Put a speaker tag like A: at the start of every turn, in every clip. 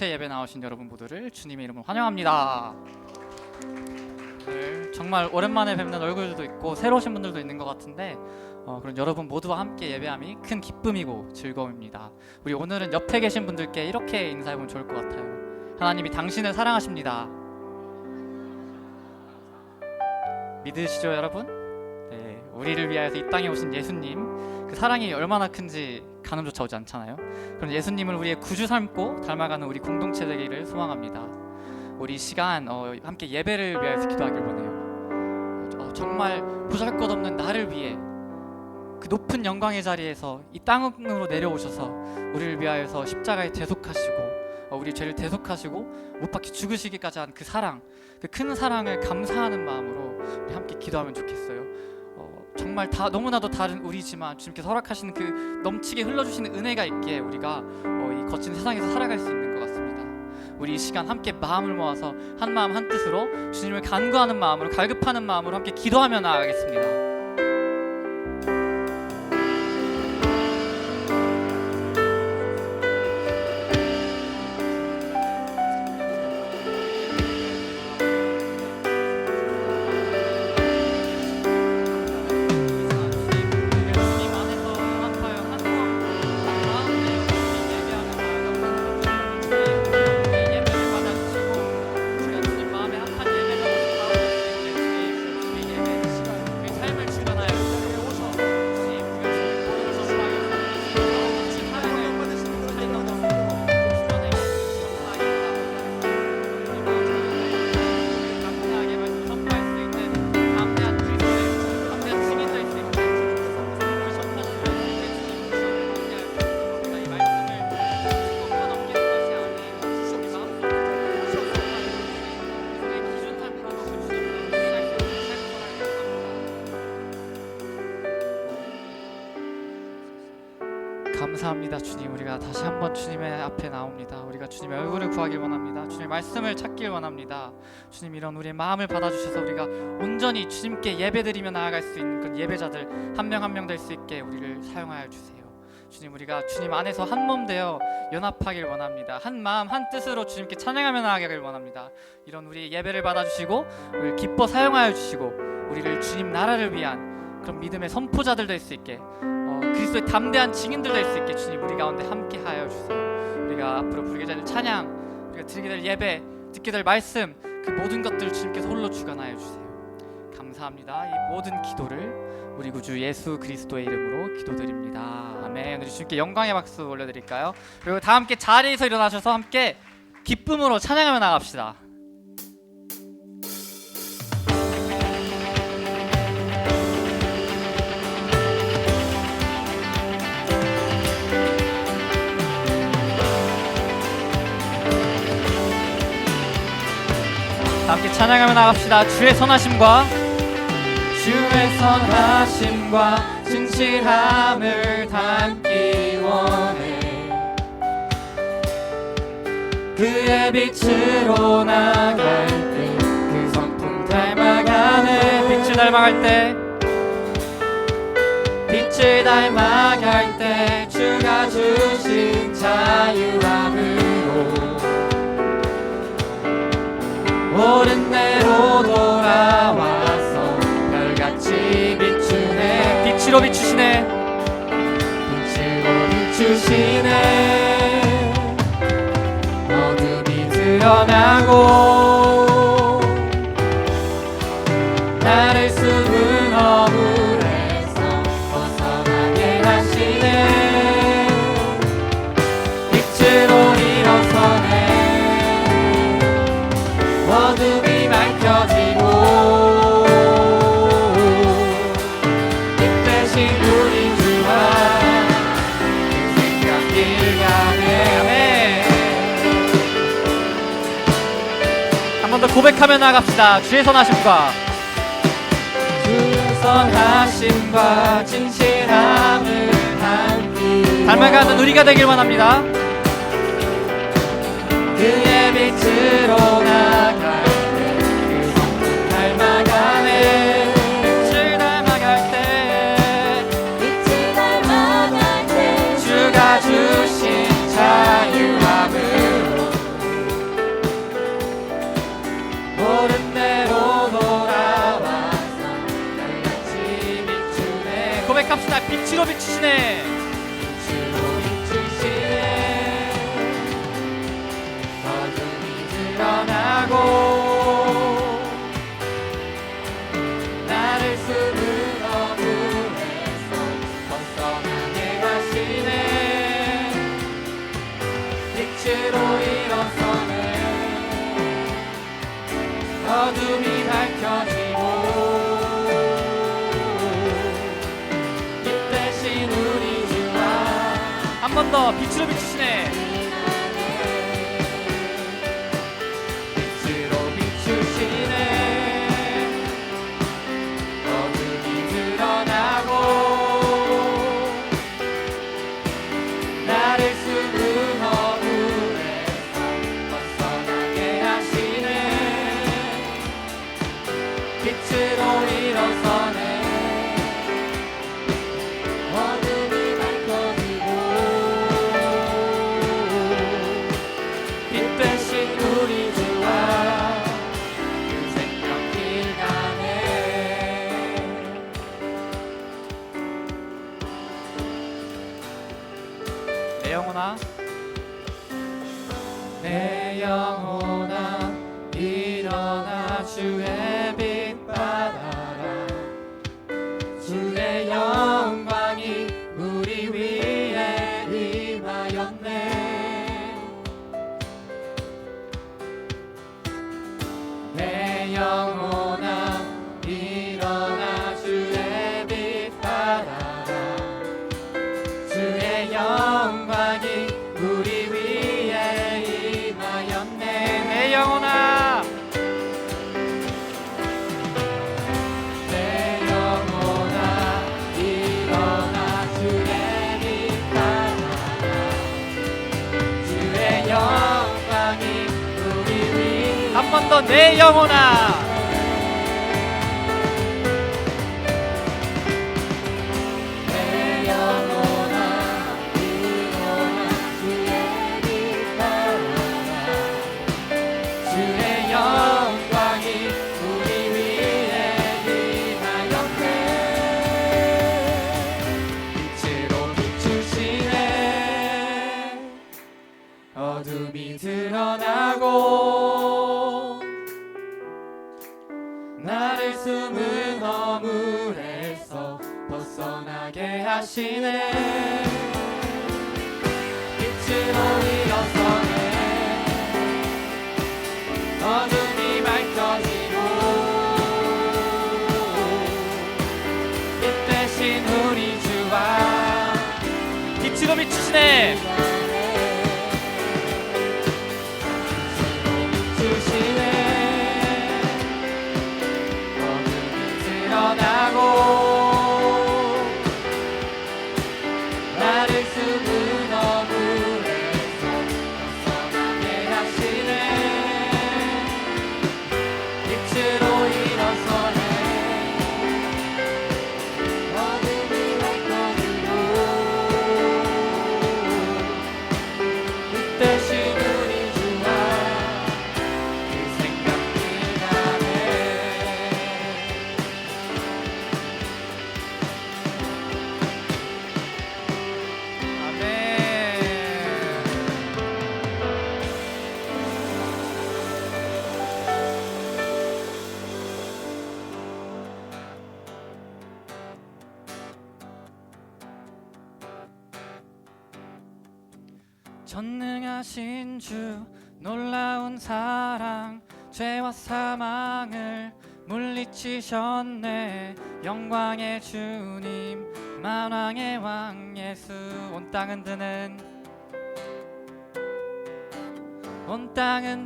A: 공동체 예배 나오신 여러분 모두를 주님의 이름으로 환영합니다. 정말 오랜만에 뵙는 얼굴들도 있고 새로 오신 분들도 있는 것 같은데 그런 여러분 모두와 함께 예배함이 큰 기쁨이고 즐거움입니다. 우리 오늘은 옆에 계신 분들께 이렇게 인사해보면 좋을 것 같아요. 하나님이 당신을 사랑하십니다. 믿으시죠 여러분? 네, 우리를 위하여서 이 땅에 오신 예수님, 그 사랑이 얼마나 큰지 가늠조차 오지 않잖아요. 그런 예수님을 우리의 구주 삼고 닮아가는 우리 공동체 되기를 소망합니다. 우리 시간 함께 예배를 위해서 기도하길 원해요. 정말 보잘것없는 나를 위해 그 높은 영광의 자리에서 이 땅으로 내려오셔서 우리를 위하여서 십자가에 대속하시고 우리 죄를 대속하시고 못 박혀 죽으시기까지 한 그 사랑, 그 큰 사랑을 감사하는 마음으로 우리 함께 기도하면 좋겠어요. 정말 너무나도 다른 우리지만 주님께서 허락하시는 그 넘치게 흘러주시는 은혜가 있기에 우리가 이 거친 세상에서 살아갈 수 있는 것 같습니다. 우리 이 시간 함께 마음을 모아서 한 마음 한 뜻으로 주님을 간구하는 마음으로, 갈급하는 마음으로 함께 기도하며 나아가겠습니다. 감사합니다 주님. 우리가 다시 한번 주님의 앞에 나옵니다. 우리가 주님의 얼굴을 구하길 원합니다. 주님의 말씀을 찾길 원합니다. 주님, 이런 우리의 마음을 받아주셔서 우리가 온전히 주님께 예배드리며 나아갈 수 있는 그런 예배자들 한 명 한 명 될 수 있게 우리를 사용하여 주세요. 주님, 우리가 주님 안에서 한 몸 되어 연합하길 원합니다. 한 마음 한 뜻으로 주님께 찬양하며 나아가길 원합니다. 이런 우리의 예배를 받아주시고 우리를 기뻐 사용하여 주시고 우리를 주님 나라를 위한 그런 믿음의 선포자들 될 수 있게, 그리스도의 담대한 증인들 될 수 있게 주님 우리 가운데 함께 하여 주세요. 우리가 앞으로 부르게 될 찬양, 우리가 드리게 될 예배, 듣게 될 말씀, 그 모든 것들을 주님께서 홀로 주관하여 주세요. 감사합니다. 이 모든 기도를 우리 구주 예수 그리스도의 이름으로 기도드립니다. 아멘. 우리 주님께 영광의 박수 올려드릴까요? 그리고 다 함께 자리에서 일어나셔서 함께 기쁨으로 찬양하며 나갑시다. 함께 찬양하며 나갑시다. 주의 선하심과 진실함을 담기 원해. 그의 빛으로 나갈 때 그 성품 닮아가네. 빛을 닮아갈 때 주가 주신 자유함으로 옳은 대로 돌아와서 별같이 비추네. 빛으로 비추시네. 어둠이 드러나고 나를 숨은 허물에서 벗어나게 하시네. 빛으로 일어서네. 어둠이 밝혀지고 빛 대신 우리 주와 그 생각 길 가네. 아멘. 한 번 더 고백하며 나갑시다. 주의 선하심과 진실함을 닮아가는 우리가 되길 원합니다. 그의 빛으로 나갈 때 그 성품 닮아가네. 빛을 닮아갈 때 주가 주신 자유함으로 빛으로 비추시네.
B: 빛으로 비추시네. 어둠이 드러나고 나를 숨은 어둠에서 벗어나게 하시네. 빛으로 일어서네. 어둠이 밝혀지고 빛 대신 우리 주와
A: 한 번 더 빛으로 비추시네.
B: 빛으로 비추시네. 어둠이 드러나고 나를 숨은 어둠에서 벗어나게 하시네. 빛으로 일어서네. 어둠이 밝혀지고 빛 대신 우리 주와 그 생명길 가네.
A: 내 영혼아,
B: 내 영혼아 일어나 주의 빛 받아라. 주의 영광이 우리 위에 임하였네. 내 영혼아 일어나 주의 빛 받아라. 주의 영광이 우리 위에 임하였네.
A: 내 영혼아,
B: 내 영혼아 일어나 주의 빛 받아라. 주의 영광이 우리 위에
A: 한 번 더 내 영혼아.
B: 내 영혼아 일어나 주의 빛 받아라. 주의 영광이 우리 위에 임하였네. 빛으로 비추시네. 어둠이 드러나고 나를 숨은 어물에서 벗어나게 하시네. 빛으로 일어서네. 어둠이 밝혀지고 빛 대신 우리 주와
A: 빛으로 비추시네.
B: 주시네. 어둠이 드러나고 나를 숨은 어물에서 벗어나게 하시네. 빛으로 일어서네. 어둠이 밝혀지고 빛 대신 우리 주와 그 생각이 나네.
A: 전능하신 주 놀라운 사랑 죄와 사망을 물리치셨네. 영광의 주님 만왕의 왕 예수. 온 땅은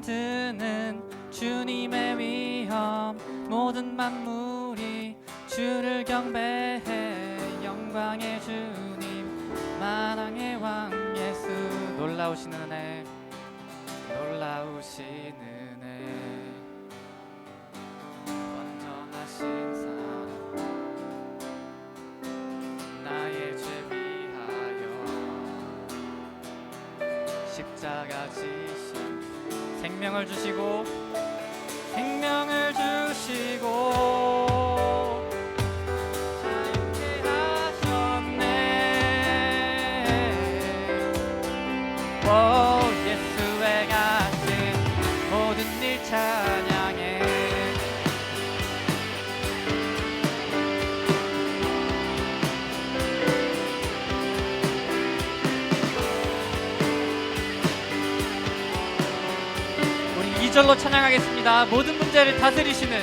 A: 드는 주님의 위엄. 모든 만물이 주를 경배해. 영광의 주님 만왕의 왕 예수. 놀라우신 은혜, 놀라우신 은혜, 완전하신 사랑, 나의 죄 위하여 십자가 지신 생명을 주시고 자유케 하셨네. 찬양하겠습니다. 모든 문제를 다스리시는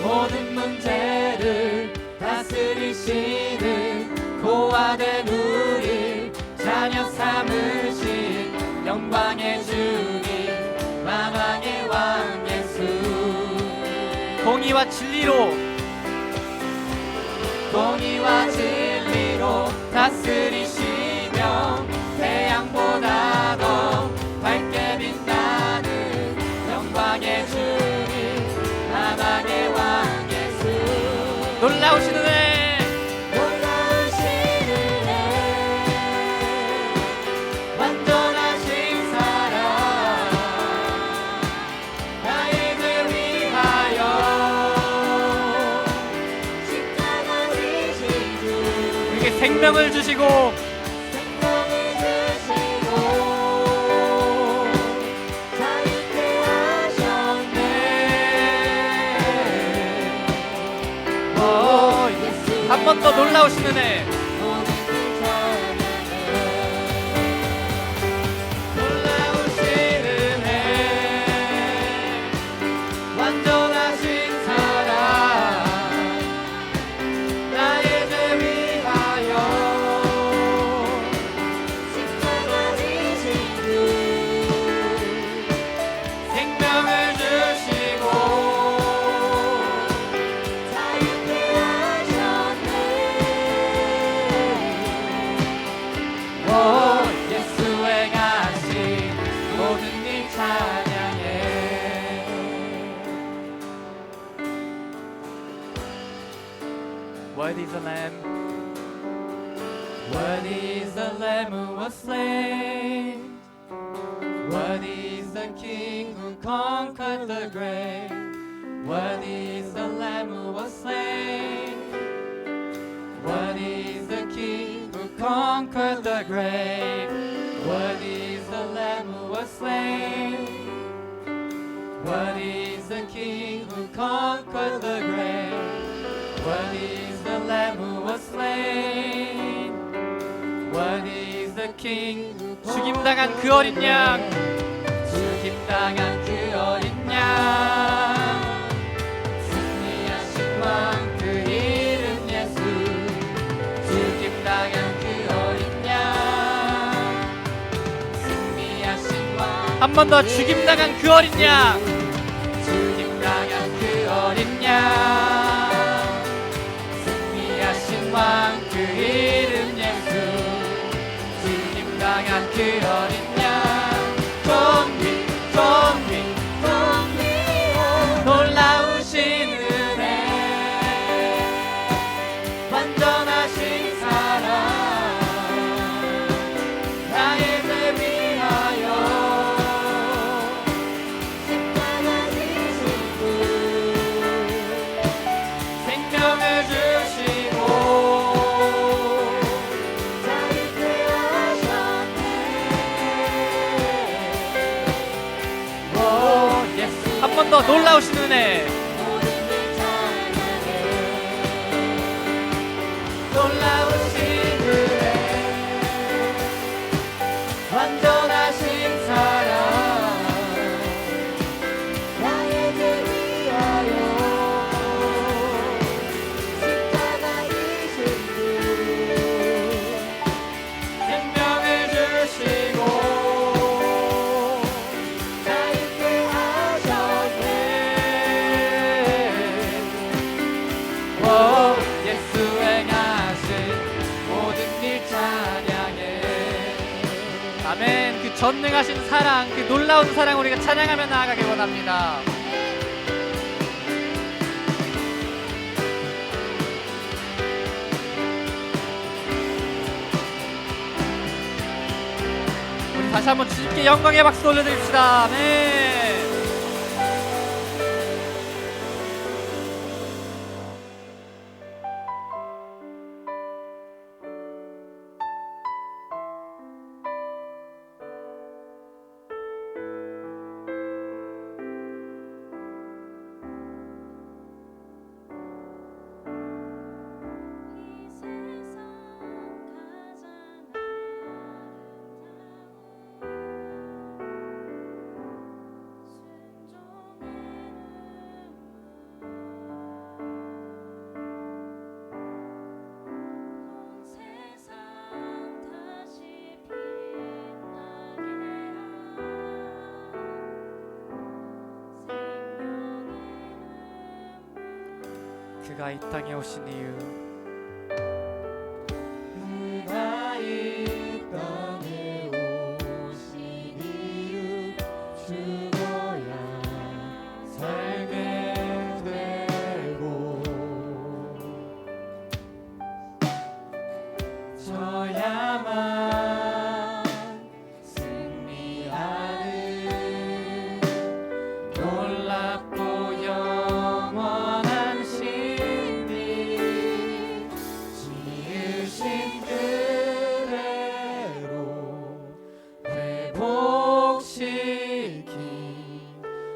B: 모든 문제를 다스리시는 고아된 우리 자녀 삼으신 영광의 주님 만왕의 왕 예수
A: 공의와 진리로
B: 다스리시며 태양보다 더 밝게 빛나는 영광의 주님 만왕의 왕 예수
A: 놀라우신 은혜
B: 놀라우신 은혜 완전하신 사랑 나에게 위하여 십자가 지신 주
A: 우리에게 생명을 주시고
B: 생명을 주시고 자유케 하셨네 예수
A: 한 번 더 놀라우신 은혜
B: 모든 그 찬양해 놀라우신 은혜 완전하신 사랑 나의 죄 위하여 십자가 지신 주 생명을 주시고 자유케 하셨네 예수의 가신 모든 일 찬양해
A: Worthy is the Lamb
B: Worthy is the Lamb who was slain. Worthy is the King who conquered the grave. Worthy is the Lamb who was slain. Worthy is the King who conquered the grave. Worthy is the Lamb who was slain. Worthy is the King who conquered the grave. Worthy is the Lamb who was slain. Worthy is the King who
A: 죽임당한 그 어린 양
B: 죽임당한 그 어린 양 승리하신 왕 그 이름 예수 죽임당한 그 어린 양 승리하신 왕
A: 한 번 더 죽임당한 그 어린 양
B: 죽임당한 그 어린 양 승리하신 왕 그 이름 예수 죽임당한 그 어린 양 놀라우신 은혜 완전하신 사랑 나의 죄 위하여 십자가 지신 분 생명을 주시고 자유케 하셨네 예수
A: 한 번 더 놀라우신 은혜
B: 모든 일 찬양해 놀라우신 은혜 완전하신 사랑 나의 죄 위하여 십자가 지신 분 생명을 주시고 자유케 하셨네 예수의 가신 모든 일 찬양해
A: 아멘. 그 전능하신 사랑 그 놀라운 사랑 우리가 찬양하며 나아가길 원합니다. 우리 다시 한번 주님께 영광의 박수 올려드립시다. 아멘. 그가 이 땅에 오신 이유,
B: 그가 이 땅에 오신 이유 죽어야 살게 되고 져야만 승리하는 놀랍고 영원한 신비 지으신 그대로 회복시킨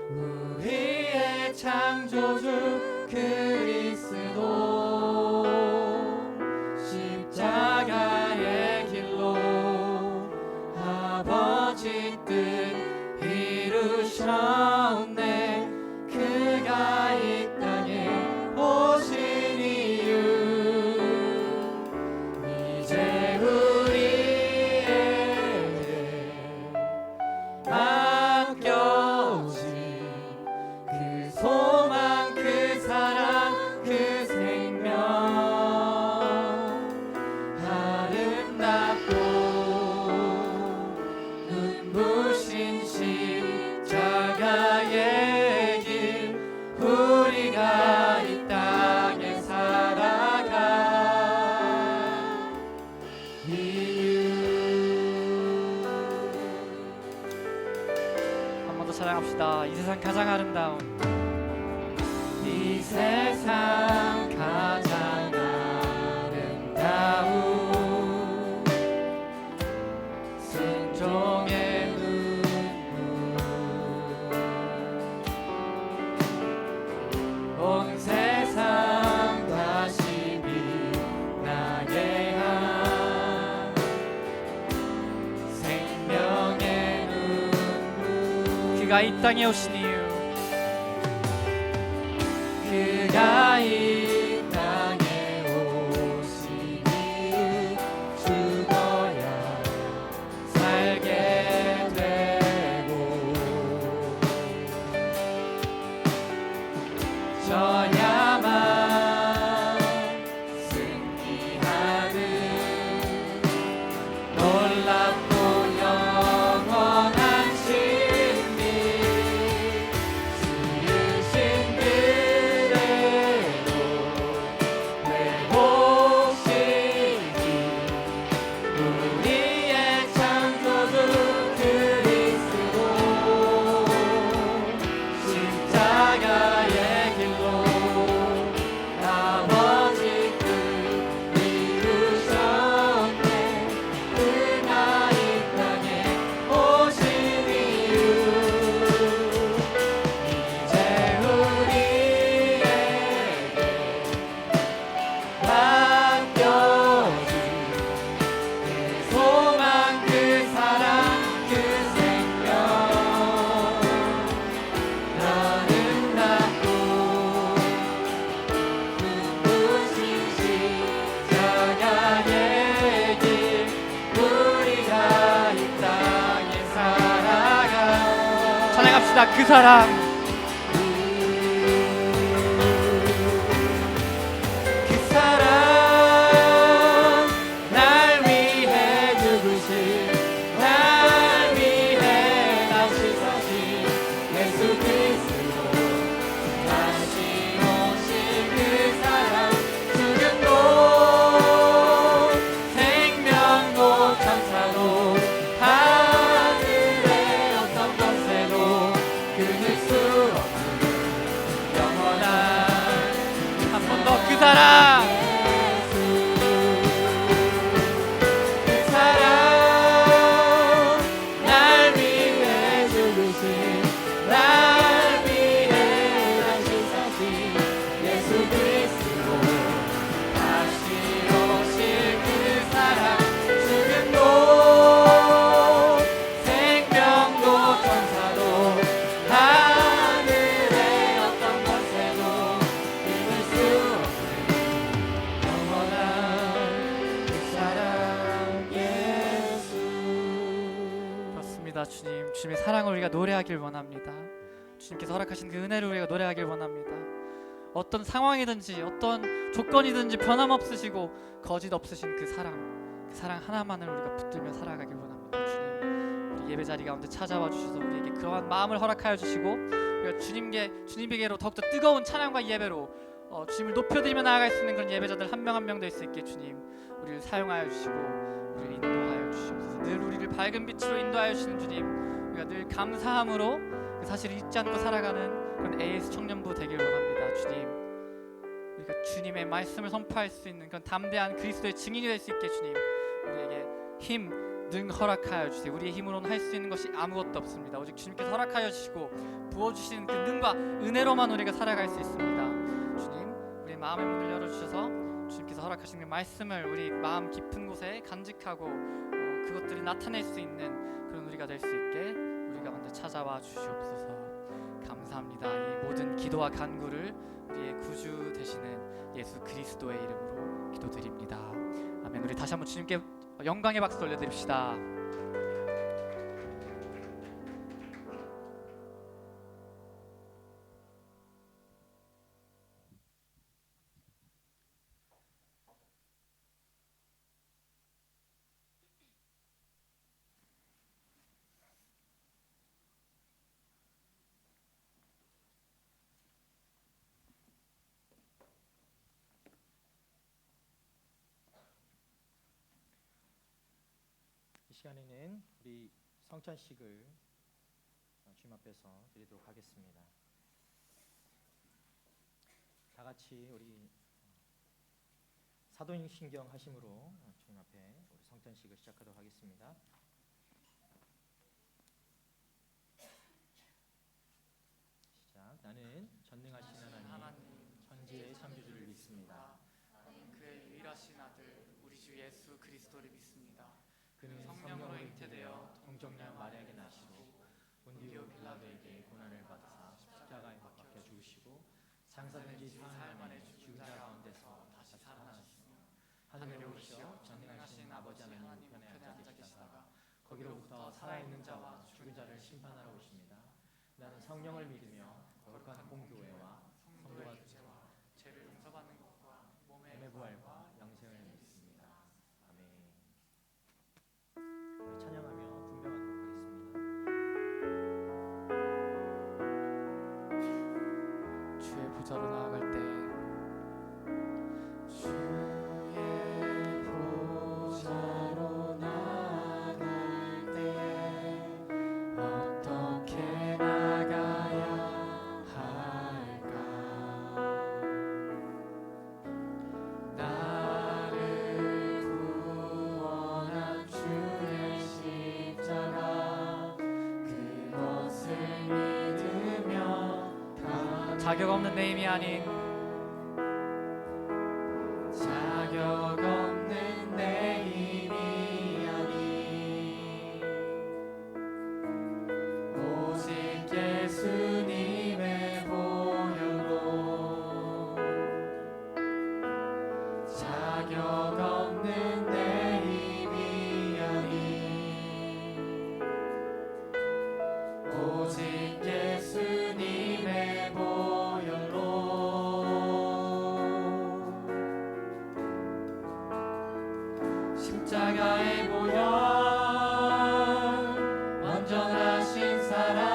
B: 우리의 창조주 그리스도 십자가의 길로 아버지 뜻 이루셨네. 그가 이 땅에 오신 이유 이제 우리에게 맡겨진 그 소망 그 사랑 그 생명 아름답고 눈부신 십자가의 길 우리가 이 땅에 살아가 이유.
A: 한 번 더 찬양합시다. 이 세상 가장 아름다운,
B: 이 세상 가장 아름다운 순종의 눈물 온 세상 다시 빛나게 한 생명의 눈물
A: 그가 이 땅에 오신 이유,
B: 그가 이 땅에 오신 이유 죽어야 살게 되고 져야만 승리하는 놀랍고 영원한 신비 지으신 그대로 회복시킨 우리의 창조주 그리스도 십자가의 길로 아버지 뜻 이루셨네. 그가 이 땅에 오신 이유 이제 우리에게 맡겨진 그 소망 그 사랑 그 생명 아름답고 눈부신 십자가의 길 우리가 이 땅에 살아가
A: 찬양합시다. 그 사랑,
B: 그 사랑 날 위해 죽으신 날 위해 다시 사신 예수 그리스도 다시 오신 그 사랑 죽음도 생명도 천사도 하늘의 어떤 것에도 끊을 수 없는 영원한
A: 한 번 더 그 사랑,
B: 그 사랑 날 위해 죽으신 날 위해 다시 사신 예수 그리스도 다시 오실 그 사랑 죽음도 생명도 천사도 하늘의 어떤 것에도 끊을 수 없는 영원한 그 사랑 예수.
A: 그렇습니다. 주님의 사랑을 우리가 노래하길 원합니다. 주님께서 허락하신 그 은혜를 우리가 노래하길 원합니다. 어떤 상황이든지 어떤 조건이든지 변함없으시고 거짓 없으신 그 사랑 하나만을 우리가 붙들며 살아가길 원합니다. 주님, 우리 예배자리 가운데 찾아와 주셔서 우리에게 그러한 마음을 허락하여 주시고 우리가 주님에게로 더욱더 뜨거운 찬양과 예배로 주님을 높여드리며 나아갈 수 있는 그런 예배자들 한 명 한 명 될 수 있게 주님 우리를 사용하여 주시고 우리를 인도하여 주시옵소서. 늘 우리를 밝은 빛으로 인도하여 주시는 주님, 우리가 늘 감사함으로 그 사실을 잊지 않고 살아가는 그런 AS 청년부 되길 원합니다. 주님, 우리가 주님의 말씀을 선포할 수 있는 그런 담대한 그리스도의 증인이 될 수 있게 주님 우리에게 힘, 능 허락하여 주세요. 우리의 힘으로는 할 수 있는 것이 아무것도 없습니다. 오직 주님께서 허락하여 주시고 부어주시는 그 능과 은혜로만 우리가 살아갈 수 있습니다. 주님, 우리의 마음의 문을 열어주셔서 주님께서 허락하시는 말씀을 우리 마음 깊은 곳에 간직하고 그것들이 나타낼 수 있는 그런 우리가 될 수 있게 우리 가운데 찾아와 주시옵소서. 감사합니다. 이 모든 기도와 간구를 우리의 구주 되시는 예수 그리스도의 이름으로 기도드립니다. 아멘. 우리 다시 한번 주님께 영광의 박수 올려드립시다.
C: 이 시간에는 우리 성찬식을 주님 앞에서 드리도록 하겠습니다. 다 같이 우리 사도행신경 하심으로 주님 앞에 우리 성찬식을 시작하도록 하겠습니다. 시작. 나는 전능하신 하나님 천지의 창조주를 믿습니다.
A: 그의 유일하신 아들 우리 주 예수 그리스도를 믿습니다.
C: 그는 성령으로 잉태되어 동정녀 마리아에게 나시고 본디오 빌라도에게 고난을 받으사 십자가에 못 박혀 죽으시고 장사된 지 사흘 만에 죽은 자 가운데서 다시 살아나셨으며 하늘에 오르시어 전능하신 아버지 하나님 우편에 앉아 계시다가 거기로부터 살아있는 자와 죽은 자를 심판하러 오십니다. 나는 성령을 믿으며 거룩한 공교회와 성도가 교제와
A: 죄를 용서받는 것과
C: 몸의 부활과 영생을 믿습니다. 아멘. 우리 찬양하며 분명하도록 하겠습니다.
A: 주의 보좌로 나아갈 때
B: 주의 보좌로 나아갈 때 어떻게 나가야 할까? 나를 구원한 주의 십자가 그것을 믿으며
A: 자격 없는 내 힘이 아닌
B: 자격 없는 내 힘이 아닌 오직 예수님의 보혈로 자격 없는 내 힘이 아닌 오직 예수님의 보혈로 십자가의 보혈 완전하신 사랑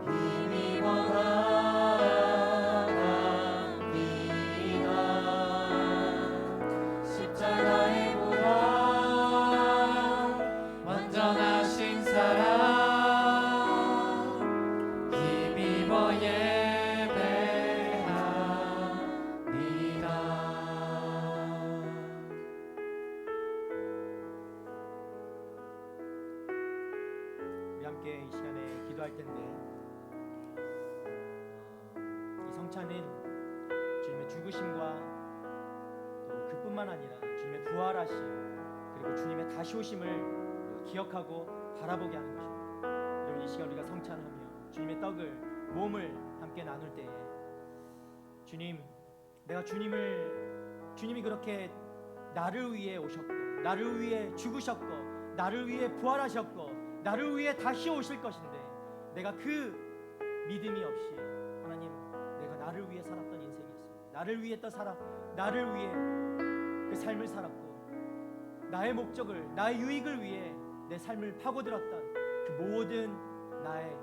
B: 힘입어 나갑니다. 십자가의 보혈 완전하신 사랑 힘입어 예배합니다.
C: 우리 함께 이 시간에 기도할 텐데 이 성찬은 주님의 죽으심과 또 그뿐만 아니라 주님의 부활하심 그리고 주님의 다시 오심을 우리가 기억하고 바라보게 하는 것입니다. 여러분, 이 시간 우리가 성찬하며 주님의 떡을 몸을 함께 나눌 때에 주님, 내가 주님이 그렇게 나를 위해 오셨고 나를 위해 죽으셨고 나를 위해 부활하셨고 나를 위해 다시 오실 것인데 내가 그 믿음이 없이 하나님 나를 위해 나를 위해 그 삶을 살았고 나의 목적을, 나의 유익을 위해 내 삶을 파고들었던 그 모든 나의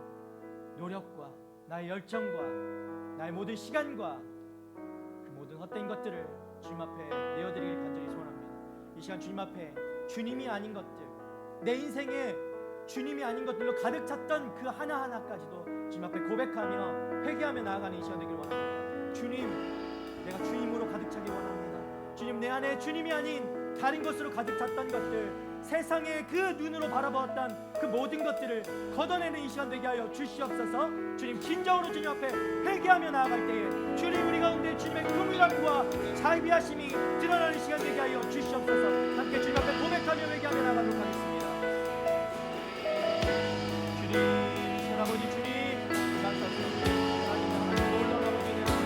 C: 노력과 나의 열정과 나의 모든 시간과 그 모든 헛된 것들을 주님 앞에 내어드리길 간절히 소원합니다. 이 시간 주님 앞에 주님이 아닌 것들, 내 인생에 주님이 아닌 것들로 가득 찼던 그 하나하나까지도 주님 앞에 고백하며 회개하며 나아가는 이 시간 되길 원합니다. 주님, 내가 주님으로 가득 차기 원합니다. 주님, 내 안에 주님이 아닌 다른 것으로 가득 찼던 것들, 세상의 그 눈으로 바라보았던 그 모든 것들을 걷어내는 이 시간 되게 하여 주시옵소서. 주님, 진정으로 주님 앞에 회개하며 나아갈 때에 주님 우리 가운데 주님의 긍휼함과 자비하심이 드러나는 시간 되게 하여 주시옵소서. 함께 주님 앞에 고백하며 회개하며 나아가도록 하겠습니다. 주님, 신 아버지 주님, 감사드립니다. 하나님 놀라운 아버지 되어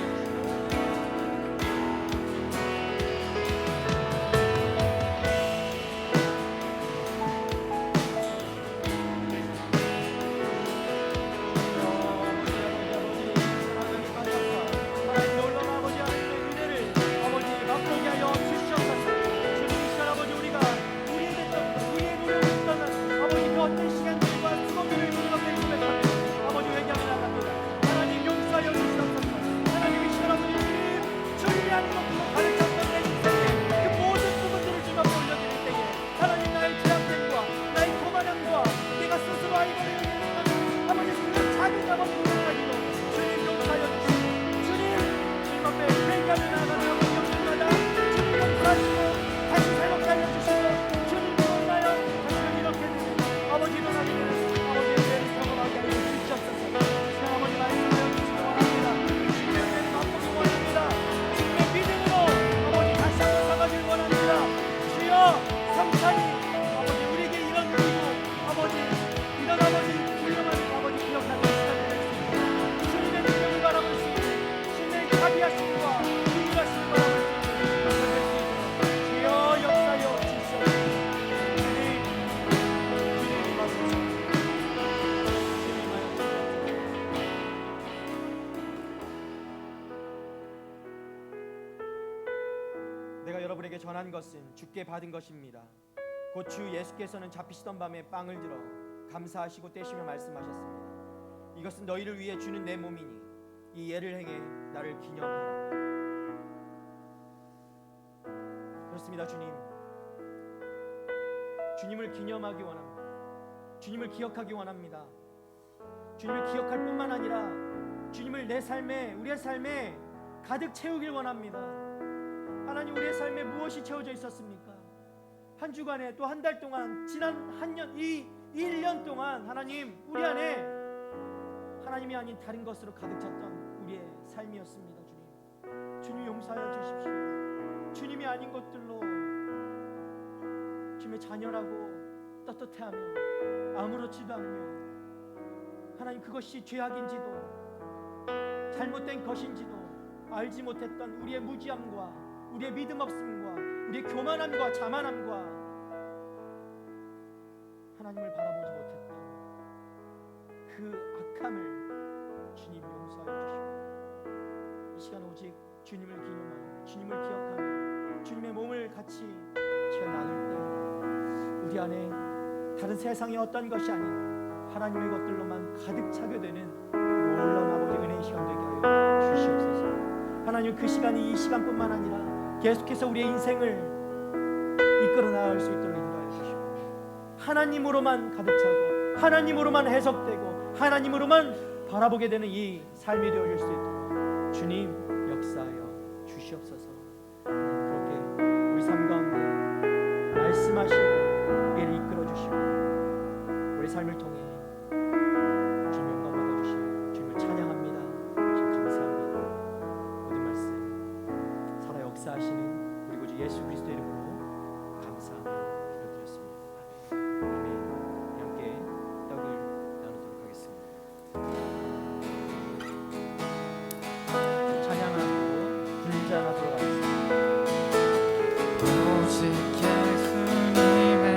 C: 내가 여러분에게 전한 것은 주께 받은 것입니다. 곧 주 예수께서는 잡히시던 밤에 빵을 들어 감사하시고 떼시며 말씀하셨습니다. 이것은 너희를 위해 주는 내 몸이니 이 예를 행해 나를 기념하라. 그렇습니다. 주님을 기념하기 원합니다. 주님을 기억하기 원합니다. 주님을 기억할 뿐만 아니라 주님을 내 삶에, 우리의 삶에 가득 채우길 원합니다. 하나님, 우리의 삶에 무엇이 채워져 있었습니까? 한 주간에, 또 한 달 동안, 지난 한 년, 이 1년 동안 하나님, 우리 안에 하나님이 아닌 다른 것으로 가득 찼던 우리의 삶이었습니다. 주님 용서하여 주십시오. 주님이 아닌 것들로 주님의 자녀라고 떳떳해하며 아무렇지도 않으며 하나님, 그것이 죄악인지도 잘못된 것인지도 알지 못했던 우리의 무지함과 우리의 믿음 없음과 우리의 교만함과 자만함과 하나님을 바라보지 못했던 그 악함을 주님 용서하여 주시고, 이 시간 오직 주님을 기념하며 주님을 기억하며 주님의 몸을 같이 채워 나눌 때 우리 안에 다른 세상의 어떤 것이 아닌 하나님의 것들로만 가득 차게 되는 놀라운 아버지 은혜의 시간 되게 하여 주시옵소서. 하나님, 그 시간이 이 시간뿐만 아니라 계속해서 우리의 인생을 이끌어 나갈 수 있도록 인도하여 주시고, 하나님으로만 가득 차고 하나님으로만 해석되고 하나님으로만 바라보게 되는 이 삶이 되어질 수 있도록 주님 역사하여 주시옵소서. 그렇게 우리 삶 가운데 말씀하시고 우리를 이끌어 주시고 우리 삶을 통해 주님 영광 받아주시고 주님을 찬양합니다. 주님 감사합니다. 모든 말씀 살아 역사하시는 우리 구주 예수 그리스도의 이름으로 감사하며 기도드렸습니다. 아멘. 함께 떡을 나누도록 하겠습니다. 찬양하고 불잔하도록 하겠습니다.
A: 오직 예수님의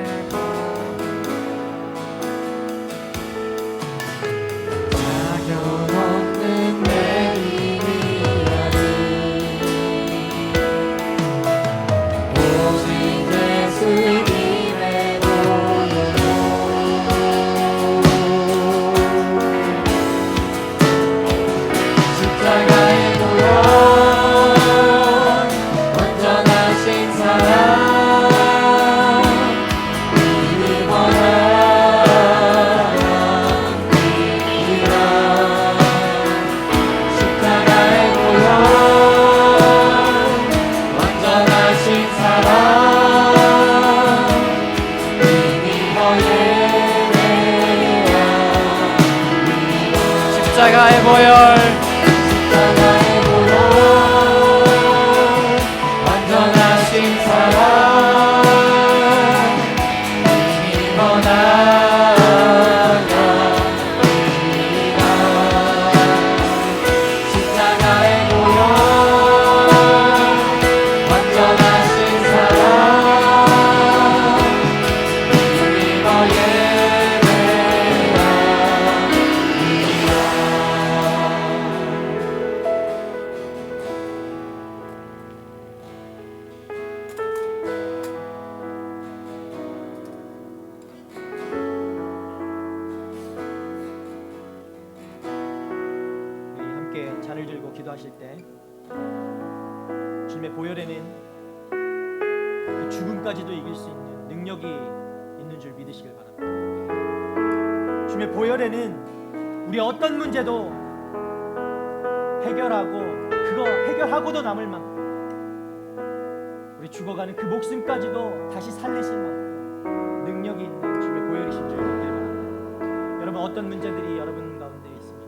B: 자격 없는 내 인이라니
C: 함께 잔을 들고 기도하실 때 주님의 보혈에는 그 죽음까지도 이길 수 있는 능력이 있는 줄 믿으시길 바랍니다. 주님의 보혈에는 우리 어떤 문제도 해결하고 그거 해결하고도 남을 만큼 우리 죽어가는 그 목숨까지도 다시 살리실 만큼 능력이 있는 주님의 보혈이신 줄 믿길 바랍니다. 여러분 어떤 문제들이 여러분 가운데 있습니까?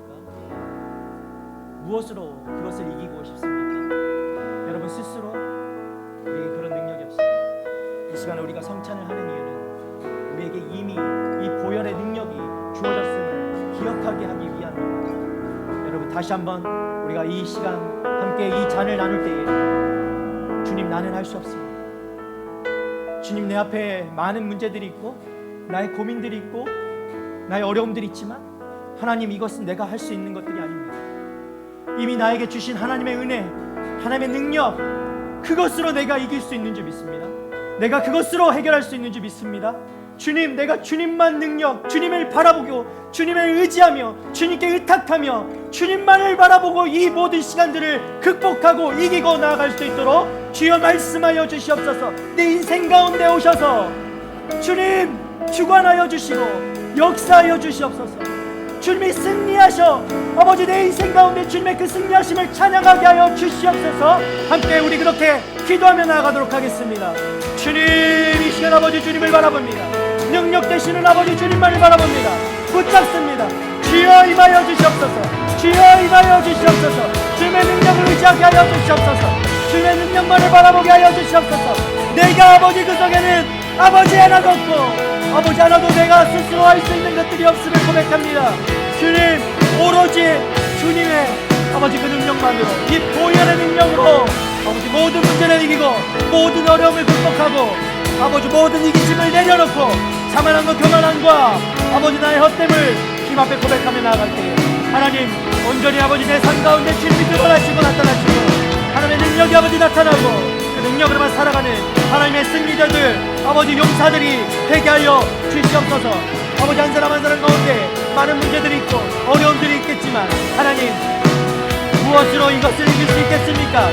C: 무엇으로 그것을 이기고 싶습니까? 여러분 스스로 우리에게 그런 능력이 없습니다. 이 시간에 우리가 성찬을 하는 이유는 우리에게 이미 이 보혈의 능력이 주어졌음을 기억하게 하기 위함입니다. 여러분 다시 한번 우리가 이 시간 함께 이 잔을 나눌 때에 주님 나는 할 수 없습니다. 주님 내 앞에 많은 문제들이 있고 나의 고민들이 있고 나의 어려움들이 있지만 하나님 이것은 내가 할 수 있는 것들이 아닙니다. 이미 나에게 주신 하나님의 은혜 하나님의 능력 그것으로 내가 이길 수 있는 줄 믿습니다. 내가 그것으로 해결할 수 있는 줄 믿습니다. 주님 내가 주님만 능력 주님을 바라보고 주님을 의지하며 주님께 의탁하며 주님만을 바라보고 이 모든 시간들을 극복하고 이기고 나아갈 수 있도록 주여 말씀하여 주시옵소서. 내 인생 가운데 오셔서 주님 주관하여 주시고 역사하여 주시옵소서. 주님이 승리하셔 아버지 내 인생 가운데 주님의 그 승리하심을 찬양하게 하여 주시옵소서. 함께 우리 그렇게 기도하며 나아가도록 하겠습니다. 주님 이 시간 아버지 주님을 바라봅니다. 능력 되시는 아버지 주님만을 바라봅니다. 붙잡습니다. 주여 임하여 주시옵소서. 주여 임하여 주시옵소서. 주님의 능력을 의지하게 하여 주시옵소서. 주님의 능력만을 바라보게 하여 주시옵소서. 내가 아버지 그 속에는 아버지 하나도 없고 아버지 하나도 내가 스스로 할 수 있는 것들이 없음을 고백합니다. 주님 오로지 주님의 아버지 그 능력만으로 이 보혈의 능력으로 아버지 모든 문제를 이기고 모든 어려움을 극복하고 아버지 모든 이기심을 내려놓고 자만함과 교만함과 아버지 나의 헛됨을 주님 앞에 고백하며 나아갈 때 하나님 온전히 아버지 내 삶 가운데 주님이 드러나시고 나타나시고 하나님의 능력이 아버지 나타나고 그 능력으로만 살아가는 하나님의 승리자들 아버지 용사들이 되게 하여 주시옵소서. 아버지 한 사람 한 사람 가운데 많은 문제들이 있고 어려움들이 있겠지만 하나님 무엇으로 이것을 이길 수 있겠습니까?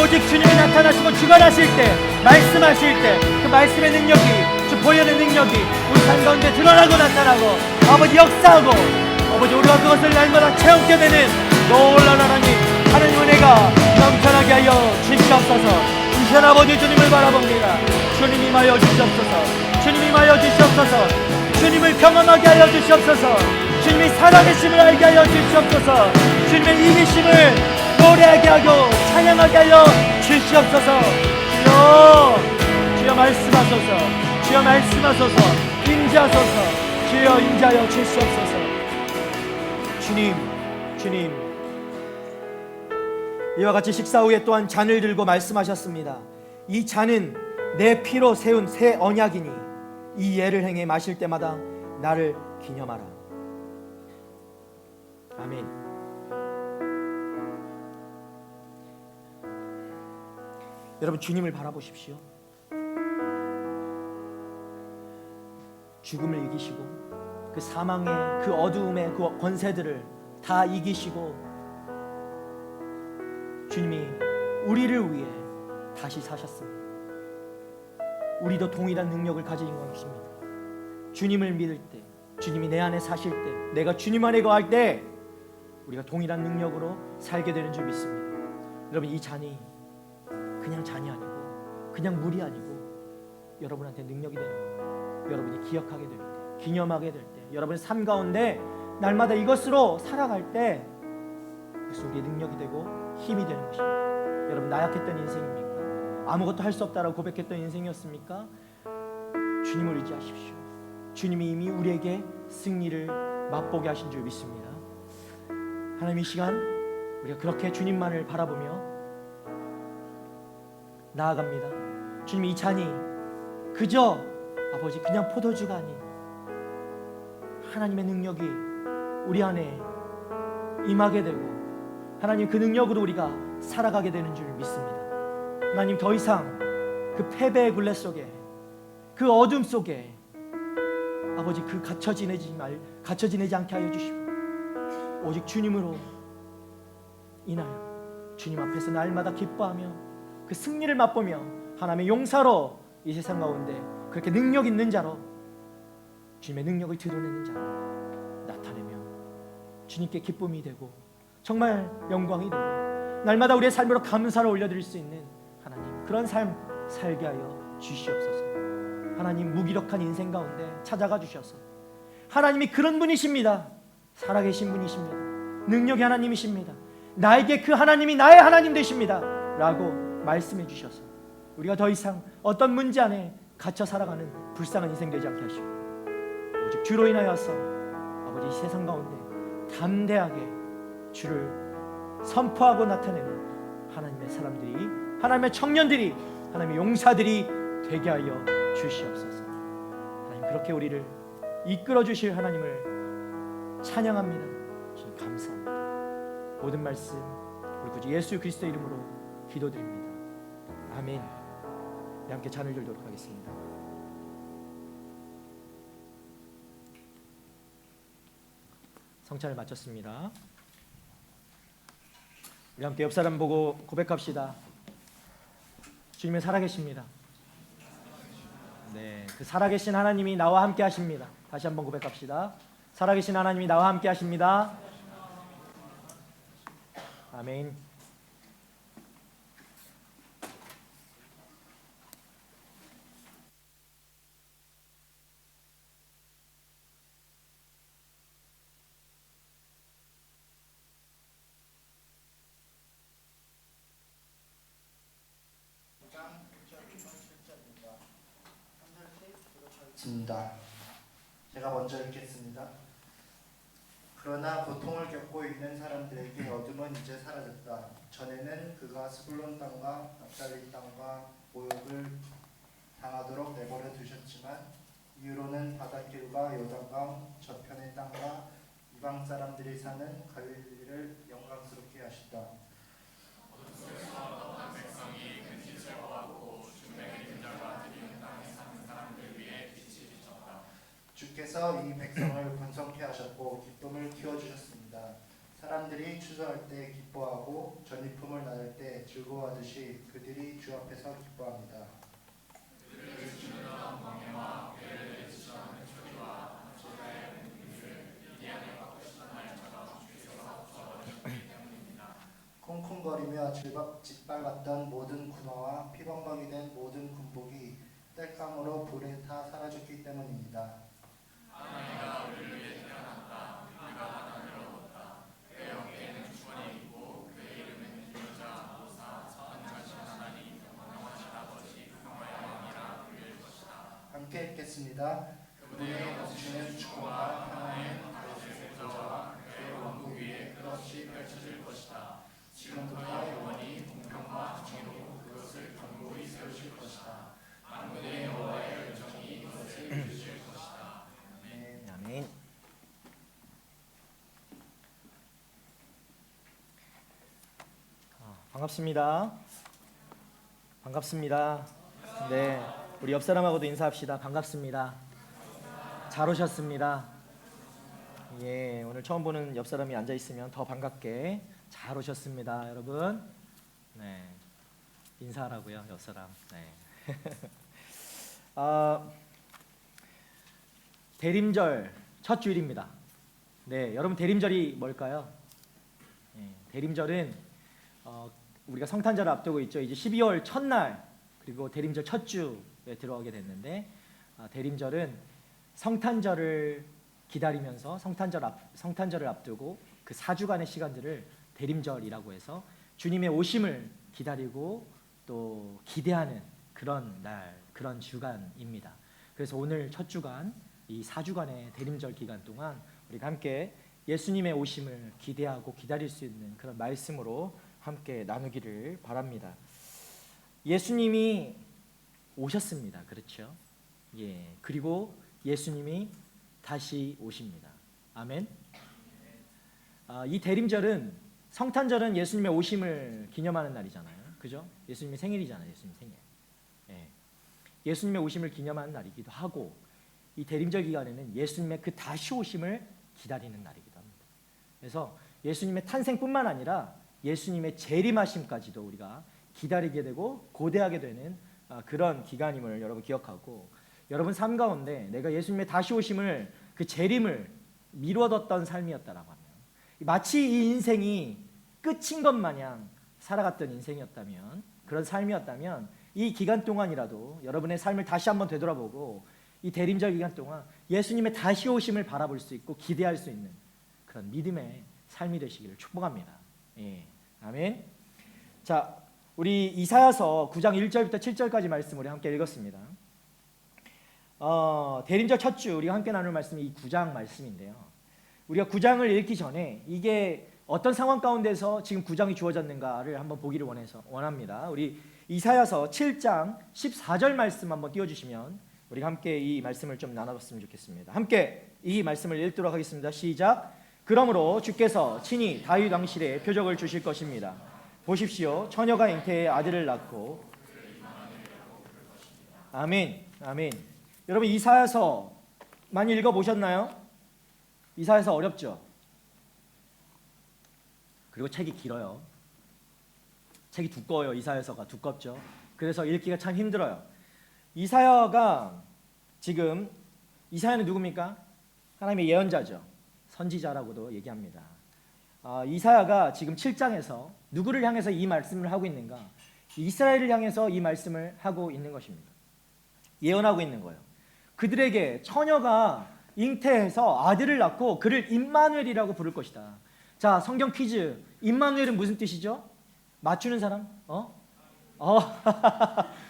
C: 오직 주님이 나타나시고 주관하실 때 말씀하실 때 그 말씀의 능력이 주 보혈의 능력이 우리 삶 가운데 드러나고 나타나고 아버지 역사하고 아버지 우리가 그것을 날마다 체험케 되는 놀라운 하나님 은혜가 넘쳐나게 하여 주시옵소서. 이 시간 아버지 주님을 바라봅니다. 주님 임하여 주시옵소서. 주님 임하여 주시옵소서. 주님을 경험하게 하여 주시옵소서. 주님이 살아계심을 알게 하여 주시옵소서. 주님의 이기심을 노래하게 하고 찬양하게 하여 주시옵소서. 주여 말씀하소서. 주여 말씀하소서. 임재하소서. 주여 임재하여 주시옵소서. 주님 이와 같이 식사 후에 또한 잔을 들고 말씀하셨습니다. 이 잔은 내 피로 세운 새 언약이니 이 예를 행해 마실 때마다 나를 기념하라. 아멘. 여러분 주님을 바라보십시오. 죽음을 이기시고 그 사망의 그 어두움의 그 권세들을 다 이기시고 주님이 우리를 위해 다시 사셨습니다. 우리도 동일한 능력을 가진 것입니다. 주님을 믿을 때 주님이 내 안에 사실 때 내가 주님 안에 거할 때 우리가 동일한 능력으로 살게 되는 줄 믿습니다. 여러분 이 잔이 그냥 잔이 아니고 그냥 물이 아니고 여러분한테 능력이 되는 겁니다. 여러분이 기억하게 될 때 기념하게 될 때 여러분의 삶 가운데 날마다 이것으로 살아갈 때 그것이 우리의 능력이 되고 힘이 되는 것입니다. 여러분 나약했던 인생입니까? 아무것도 할 수 없다라고 고백했던 인생이었습니까? 주님을 의지하십시오. 주님이 이미 우리에게 승리를 맛보게 하신 줄 믿습니다. 하나님 이 시간 우리가 그렇게 주님만을 바라보며 나아갑니다. 주님 이 잔이 그저 아버지 그냥 포도주가 아닌 하나님의 능력이 우리 안에 임하게 되고 하나님 그 능력으로 우리가 살아가게 되는 줄 믿습니다. 하나님 더 이상 그 패배의 굴레 속에 그 어둠 속에 아버지 그 갇혀 지내지 않게 하여 주시고 오직 주님으로 인하여 주님 앞에서 날마다 기뻐하며 그 승리를 맛보며 하나님의 용사로 이 세상 가운데 그렇게 능력 있는 자로 주님의 능력을 드러내는 자로 나타내며 주님께 기쁨이 되고 정말 영광이 되고 날마다 우리의 삶으로 감사를 올려드릴 수 있는 하나님, 그런 삶 살게 하여 주시옵소서. 하나님, 무기력한 인생 가운데 찾아가 주셔서 하나님이 그런 분이십니다. 살아계신 분이십니다. 능력의 하나님이십니다. 나에게 그 하나님이 나의 하나님 되십니다 라고 말씀해 주셔서 우리가 더 이상 어떤 문제 안에 갇혀 살아가는 불쌍한 인생 되지 않게 하시고 오직 주로 인하여서 아버지 이 세상 가운데 담대하게 주를 선포하고 나타내는 하나님의 사람들이, 하나님의 청년들이, 하나님의 용사들이 되게 하여 주시옵소서. 하나님, 그렇게 우리를 이끌어 주실 하나님을 찬양합니다. 주님 감사합니다. 모든 말씀 우리 구주 예수 그리스도 이름으로 기도드립니다. 아멘. 네, 함께 잔을 들도록 하겠습니다. 성찬을 마쳤습니다. 우리 함께 옆 사람 보고 고백합시다. 주님은 살아계십니다. 네, 그 살아계신 하나님이 나와 함께 하십니다. 다시 한번 고백합시다. 살아계신 하나님이 나와 함께 하십니다. 아멘.
D: 제가 먼저 읽겠습니다. 그러나 고통을 겪고 있는 사람들에게 어둠은 이제 사라졌다. 전에는 그가 스불론 땅과 납달리 땅과 모욕을 당하도록 내버려 두셨지만 이후로는 바닷길과 요단강 저편의 땅과 이방 사람들이 사는 갈릴리를 영광스럽게 하시다. 주께서 이 백성을 번성케 하셨고 기쁨을 키워주셨습니다. 사람들이 추수할 때 기뻐하고 전리품을 나눌 때 즐거워하듯이 그들이 주 앞에서 기뻐합니다. 쿵쿵거리며 짓밟았던 모든 군화와 피범벅이 된 모든 군복이 땔감으로 불에 타 사라졌기 때문입니다. 함께 읽겠습니다. 그분의 거주시는 주권과 평안은 다윗의 보좌와 그의 왕국 위에 끝없이 펼쳐질 것이다. 지금부터 영원히 공평과 정의로 그것을 견고히 세우실 것이다. 만군의 여호와의 열정이 이것을 이루실 것이다. 아멘.
C: 아멘. 반갑습니다. 반갑습니다. 네, 우리 옆 사람하고도 인사합시다. 반갑습니다. 잘 오셨습니다. 예, 오늘 처음 보는 옆 사람이 앉아 있으면 더 반갑게 잘 오셨습니다, 여러분. 네, 인사하라고요, 옆 사람. 네. 대림절 첫 주일입니다. 네, 여러분 대림절이 뭘까요? 대림절은 우리가 성탄절을 앞두고 있죠. 이제 12월 첫날 그리고 대림절 첫 주에 들어가게 됐는데 대림절은 성탄절을 기다리면서 성탄절을 앞두고 그 4주간의 시간들을 대림절이라고 해서 주님의 오심을 기다리고 또 기대하는 그런 날, 그런 주간입니다. 그래서 오늘 첫 주간, 이 4주간의 대림절 기간 동안 우리가 함께 예수님의 오심을 기대하고 기다릴 수 있는 그런 말씀으로 함께 나누기를 바랍니다. 예수님이 오셨습니다. 그렇죠? 예. 그리고 예수님이 다시 오십니다. 아멘. 이 대림절은 성탄절은 예수님의 오심을 기념하는 날이잖아요. 그죠? 예수님의 생일이잖아요. 예수님 생일. 예. 예수님의 오심을 기념하는 날이기도 하고 이 대림절 기간에는 예수님의 그 다시 오심을 기다리는 날이기도 합니다. 그래서 예수님의 탄생뿐만 아니라 예수님의 재림하심까지도 우리가 기다리게 되고 고대하게 되는 그런 기간임을 여러분 기억하고, 여러분 삶 가운데 내가 예수님의 다시 오심을, 그 재림을 미뤄뒀던 삶이었다라고 하면, 마치 이 인생이 끝인 것 마냥 살아갔던 인생이었다면, 그런 삶이었다면, 이 기간 동안이라도 여러분의 삶을 다시 한번 되돌아보고 이 대림절 기간 동안 예수님의 다시 오심을 바라볼 수 있고 기대할 수 있는 그런 믿음의 삶이 되시기를 축복합니다. 예. 아멘. 자, 우리 이사야서 9장 1절부터 7절까지 말씀 우리 함께 읽었습니다. 대림절 첫 주 우리가 함께 나눌 말씀이 이 9장 말씀인데요. 우리가 9장을 읽기 전에 이게 어떤 상황 가운데서 지금 9장이 주어졌는가를 한번 보기를 원합니다. 우리 이사야서 7장 14절 말씀 한번 띄워주시면 우리가 함께 이 말씀을 좀 나눠봤으면 좋겠습니다. 함께 이 말씀을 읽도록 하겠습니다. 시작. 그러므로 주께서 친히 다윗 왕실에 표적을 주실 것입니다. 보십시오. 처녀가 잉태에 아들을 낳고. 아멘. 아멘. 여러분 이사야서 많이 읽어보셨나요? 이사야서 어렵죠? 그리고 책이 길어요. 책이 두꺼워요. 이사야서가 두껍죠. 그래서 읽기가 참 힘들어요. 이사야가 지금, 이사야는 누굽니까? 하나님의 예언자죠. 선지자라고도 얘기합니다. 이사야가 지금 7장에서 누구를 향해서 이 말씀을 하고 있는가? 이스라엘을 향해서 이 말씀을 하고 있는 것입니다. 예언하고 있는 거예요. 그들에게 처녀가 잉태해서 아들을 낳고 그를 임마누엘이라고 부를 것이다. 자, 성경 퀴즈. 임마누엘은 무슨 뜻이죠? 맞추는 사람?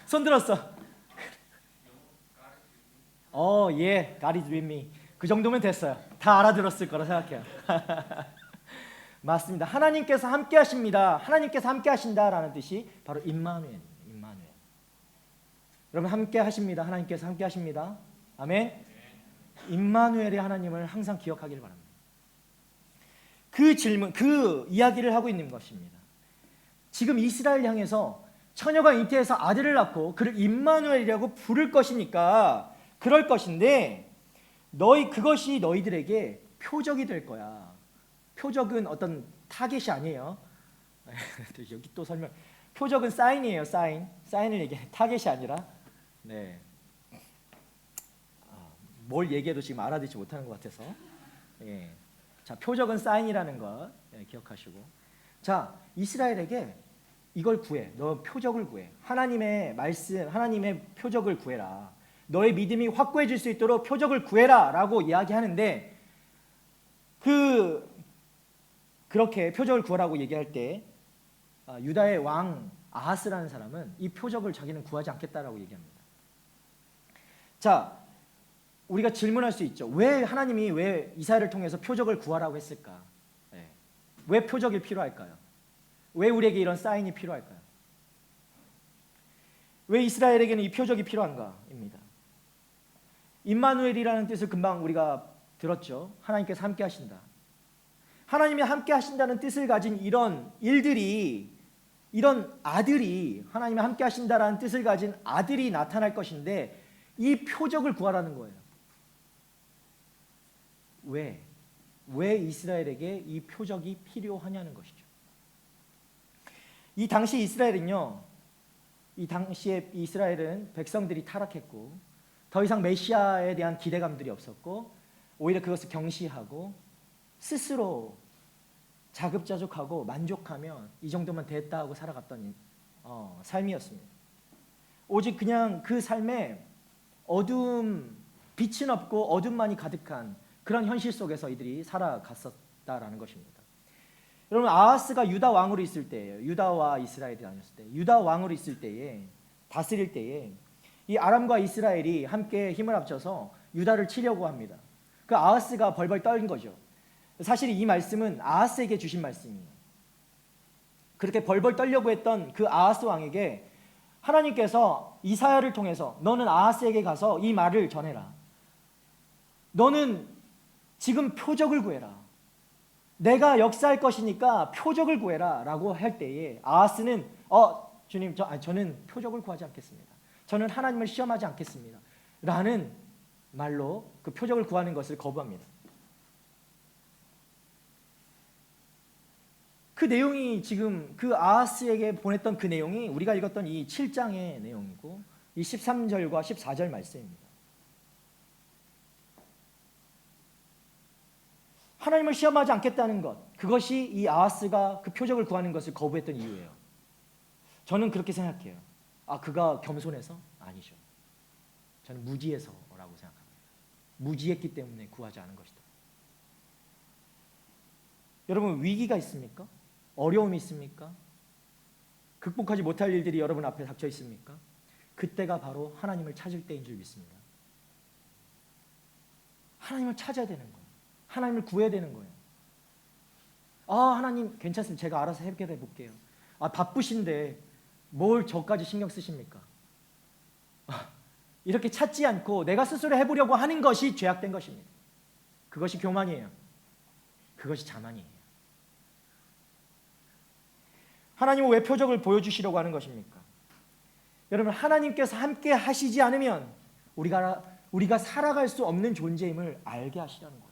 C: 손 들었어. 예, God is with me. 그 정도면 됐어요. 다 알아들었을 거라 생각해요. 맞습니다. 하나님께서 함께 하십니다. 하나님께서 함께 하신다라는 뜻이 바로 임마누엘. 임마누엘. 여러분 함께 하십니다. 하나님께서 함께 하십니다. 아멘. 임마누엘의 하나님을 항상 기억하기를 바랍니다. 그 질문, 그 이야기를 하고 있는 것입니다. 지금 이스라엘 향해서 처녀가 잉태해서 아들을 낳고 그를 임마누엘이라고 부를 것이니까 그럴 것인데, 그것이 너희들에게 표적이 될 거야. 표적은 어떤 타겟이 아니에요. 여기 또 설명. 표적은 사인이에요. 사인을 얘기해. 타겟이 아니라. 네. 뭘 얘기해도 지금 알아듣지 못하는 것 같아서. 예. 자, 표적은 사인이라는 거 기억하시고. 자, 이스라엘에게 이걸 구해. 너 표적을 구해. 하나님의 말씀, 하나님의 표적을 구해라. 너의 믿음이 확고해질 수 있도록 표적을 구해라 라고 이야기하는데, 그렇게 표적을 구하라고 얘기할 때 유다의 왕 아하스라는 사람은 이 표적을 자기는 구하지 않겠다라고 얘기합니다. 자, 우리가 질문할 수 있죠. 하나님이 왜 이사야를 통해서 표적을 구하라고 했을까? 네. 왜 표적이 필요할까요? 왜 우리에게 이런 사인이 필요할까요? 왜 이스라엘에게는 이 표적이 필요한가입니다. 임마누엘이라는 뜻을 금방 우리가 들었죠. 하나님께서 함께 하신다. 하나님이 함께 하신다는 뜻을 가진 이런 일들이, 이런 아들이, 하나님이 함께 하신다라는 뜻을 가진 아들이 나타날 것인데, 이 표적을 구하라는 거예요. 왜 이스라엘에게 이 표적이 필요하냐는 것이죠. 이 당시 이스라엘은요, 이 당시에 이스라엘은 백성들이 타락했고 더 이상 메시아에 대한 기대감들이 없었고, 오히려 그것을 경시하고 스스로 자급자족하고 만족하며 이 정도면 됐다 하고 살아갔던 삶이었습니다. 오직 그냥 그 삶에 빛은 없고 어둠만이 가득한 그런 현실 속에서 이들이 살아갔었다라는 것입니다. 여러분, 아하스가 유다 왕으로 있을 때예요. 유다와 이스라엘이 나뉘었을 때, 유다 왕으로 있을 때에, 다스릴 때에 이 아람과 이스라엘이 함께 힘을 합쳐서 유다를 치려고 합니다. 그 아하스가 벌벌 떨린 거죠. 사실 이 말씀은 아하스에게 주신 말씀이에요. 그렇게 벌벌 떨려고 했던 그 아하스 왕에게 하나님께서 이사야를 통해서 너는 아하스에게 가서 이 말을 전해라. 너는 지금 표적을 구해라. 내가 역사할 것이니까 표적을 구해라 라고 할 때에 아하스는 주님, 저는 표적을 구하지 않겠습니다. 저는 하나님을 시험하지 않겠습니다 라는 말로 그 표적을 구하는 것을 거부합니다. 그 내용이 지금 그 아하스에게 보냈던 그 내용이 우리가 읽었던 이 7장의 내용이고 이 13절과 14절 말씀입니다. 하나님을 시험하지 않겠다는 것, 그것이 이 아하스가 그 표적을 구하는 것을 거부했던 이유예요. 저는 그렇게 생각해요. 그가 겸손해서? 아니죠. 저는 무지해서라고 생각합니다. 무지했기 때문에 구하지 않은 것이다. 여러분, 위기가 있습니까? 어려움이 있습니까? 극복하지 못할 일들이 여러분 앞에 닥쳐 있습니까? 그때가 바로 하나님을 찾을 때인 줄 믿습니다. 하나님을 찾아야 되는 거예요. 하나님을 구해야 되는 거예요. 하나님 괜찮습니다. 제가 알아서 해결해 볼게요. 바쁘신데 뭘 저까지 신경 쓰십니까? 이렇게 찾지 않고 내가 스스로 해보려고 하는 것이 죄악된 것입니다. 그것이 교만이에요. 그것이 자만이에요. 하나님은 왜 표적을 보여주시려고 하는 것입니까? 여러분, 하나님께서 함께 하시지 않으면 우리가 살아갈 수 없는 존재임을 알게 하시려는 거예요.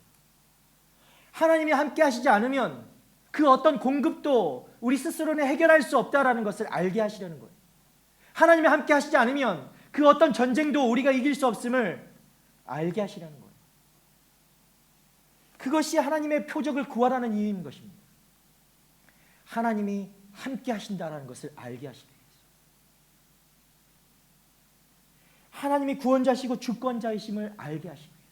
C: 하나님이 함께 하시지 않으면 그 어떤 공급도 우리 스스로는 해결할 수 없다라는 것을 알게 하시려는 거예요. 하나님이 함께 하시지 않으면 그 어떤 전쟁도 우리가 이길 수 없음을 알게 하시려는 거예요. 그것이 하나님의 표적을 구하라는 이유인 것입니다. 하나님이 함께 하신다라는 것을 알게 하시기 위해서. 하나님이 구원자시고 주권자이심을 알게 하시기 위해서.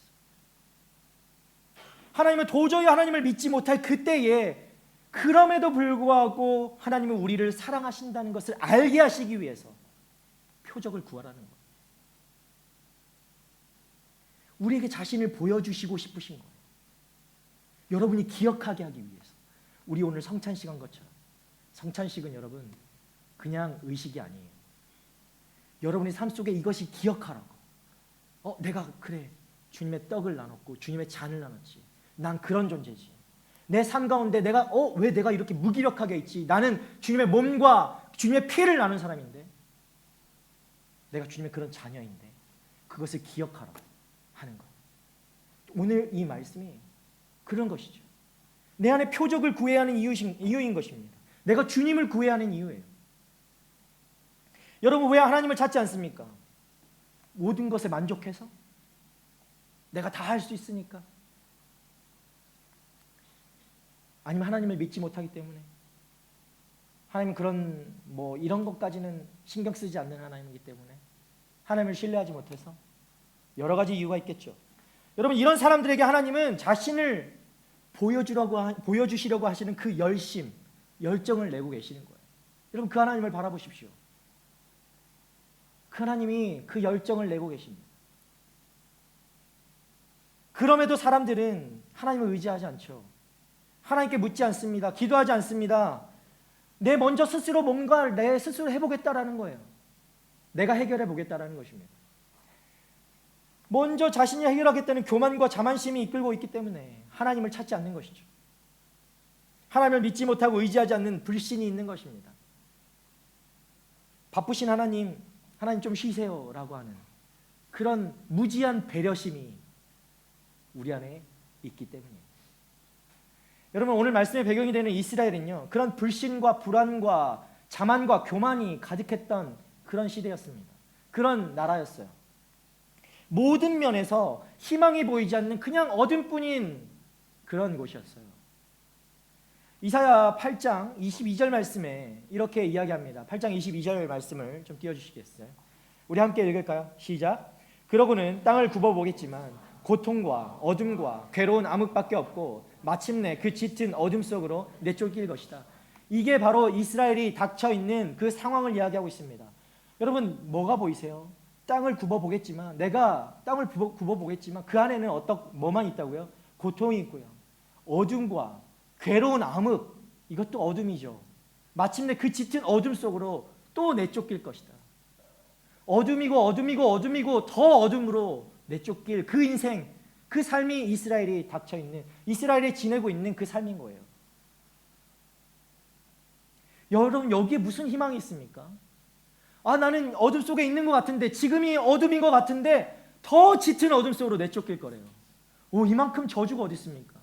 C: 하나님은 도저히 하나님을 믿지 못할 그때에 그럼에도 불구하고 하나님은 우리를 사랑하신다는 것을 알게 하시기 위해서 표적을 구하라는 거예요. 우리에게 자신을 보여주시고 싶으신 거예요. 여러분이 기억하게 하기 위해서. 우리 오늘 성찬식한 것처럼 성찬식은 여러분 그냥 의식이 아니에요. 여러분의 삶 속에 이것이 기억하라고. 내가 그래 주님의 떡을 나눴고 주님의 잔을 나눴지. 난 그런 존재지. 내 삶 가운데 왜 내가 이렇게 무기력하게 있지? 나는 주님의 몸과 주님의 피를 나눈 사람인데, 내가 주님의 그런 자녀인데, 그것을 기억하라고 하는 거예요. 오늘 이 말씀이 그런 것이죠. 내 안에 표적을 구해야 하는 이유인 것입니다. 내가 주님을 구해야 하는 이유예요. 여러분, 왜 하나님을 찾지 않습니까? 모든 것에 만족해서? 내가 다 할 수 있으니까? 아니면 하나님을 믿지 못하기 때문에? 하나님은 그런 이런 것까지는 신경 쓰지 않는 하나님이기 때문에? 하나님을 신뢰하지 못해서? 여러 가지 이유가 있겠죠. 여러분, 이런 사람들에게 하나님은 자신을 보여주시려고 하시는 그 열정을 내고 계시는 거예요. 여러분, 그 하나님을 바라보십시오. 그 하나님이 그 열정을 내고 계십니다. 그럼에도 사람들은 하나님을 의지하지 않죠. 하나님께 묻지 않습니다. 기도하지 않습니다. 내 스스로 해보겠다라는 거예요. 내가 해결해 보겠다라는 것입니다. 먼저 자신이 해결하겠다는 교만과 자만심이 이끌고 있기 때문에 하나님을 찾지 않는 것이죠. 하나님을 믿지 못하고 의지하지 않는 불신이 있는 것입니다. 바쁘신 하나님 좀 쉬세요라고 하는 그런 무지한 배려심이 우리 안에 있기 때문이에요. 여러분, 오늘 말씀의 배경이 되는 이스라엘은요, 그런 불신과 불안과 자만과 교만이 가득했던 그런 시대였습니다. 그런 나라였어요. 모든 면에서 희망이 보이지 않는 그냥 어둠뿐인 그런 곳이었어요. 이사야 8장 22절 말씀에 이렇게 이야기합니다. 8장 22절 말씀을 좀 띄워주시겠어요? 우리 함께 읽을까요? 시작. 그러고는 땅을 굽어보겠지만 고통과 어둠과 괴로운 암흑밖에 없고 마침내 그 짙은 어둠 속으로 내쫓길 것이다. 이게 바로 이스라엘이 닥쳐있는 그 상황을 이야기하고 있습니다. 여러분, 뭐가 보이세요? 땅을 굽어보겠지만, 내가 땅을 굽어보겠지만 그 안에는 뭐만 있다고요? 고통이 있고요, 어둠과 괴로운 암흑, 이것도 어둠이죠. 마침내 그 짙은 어둠 속으로 또 내쫓길 것이다. 어둠이고 더 어둠으로 내쫓길 그 인생, 그 삶이 이스라엘이 닥쳐있는, 이스라엘이 지내고 있는 그 삶인 거예요. 여러분, 여기에 무슨 희망이 있습니까? 나는 어둠 속에 있는 것 같은데, 지금이 어둠인 것 같은데 더 짙은 어둠 속으로 내쫓길 거래요. 이만큼 저주가 어디 있습니까?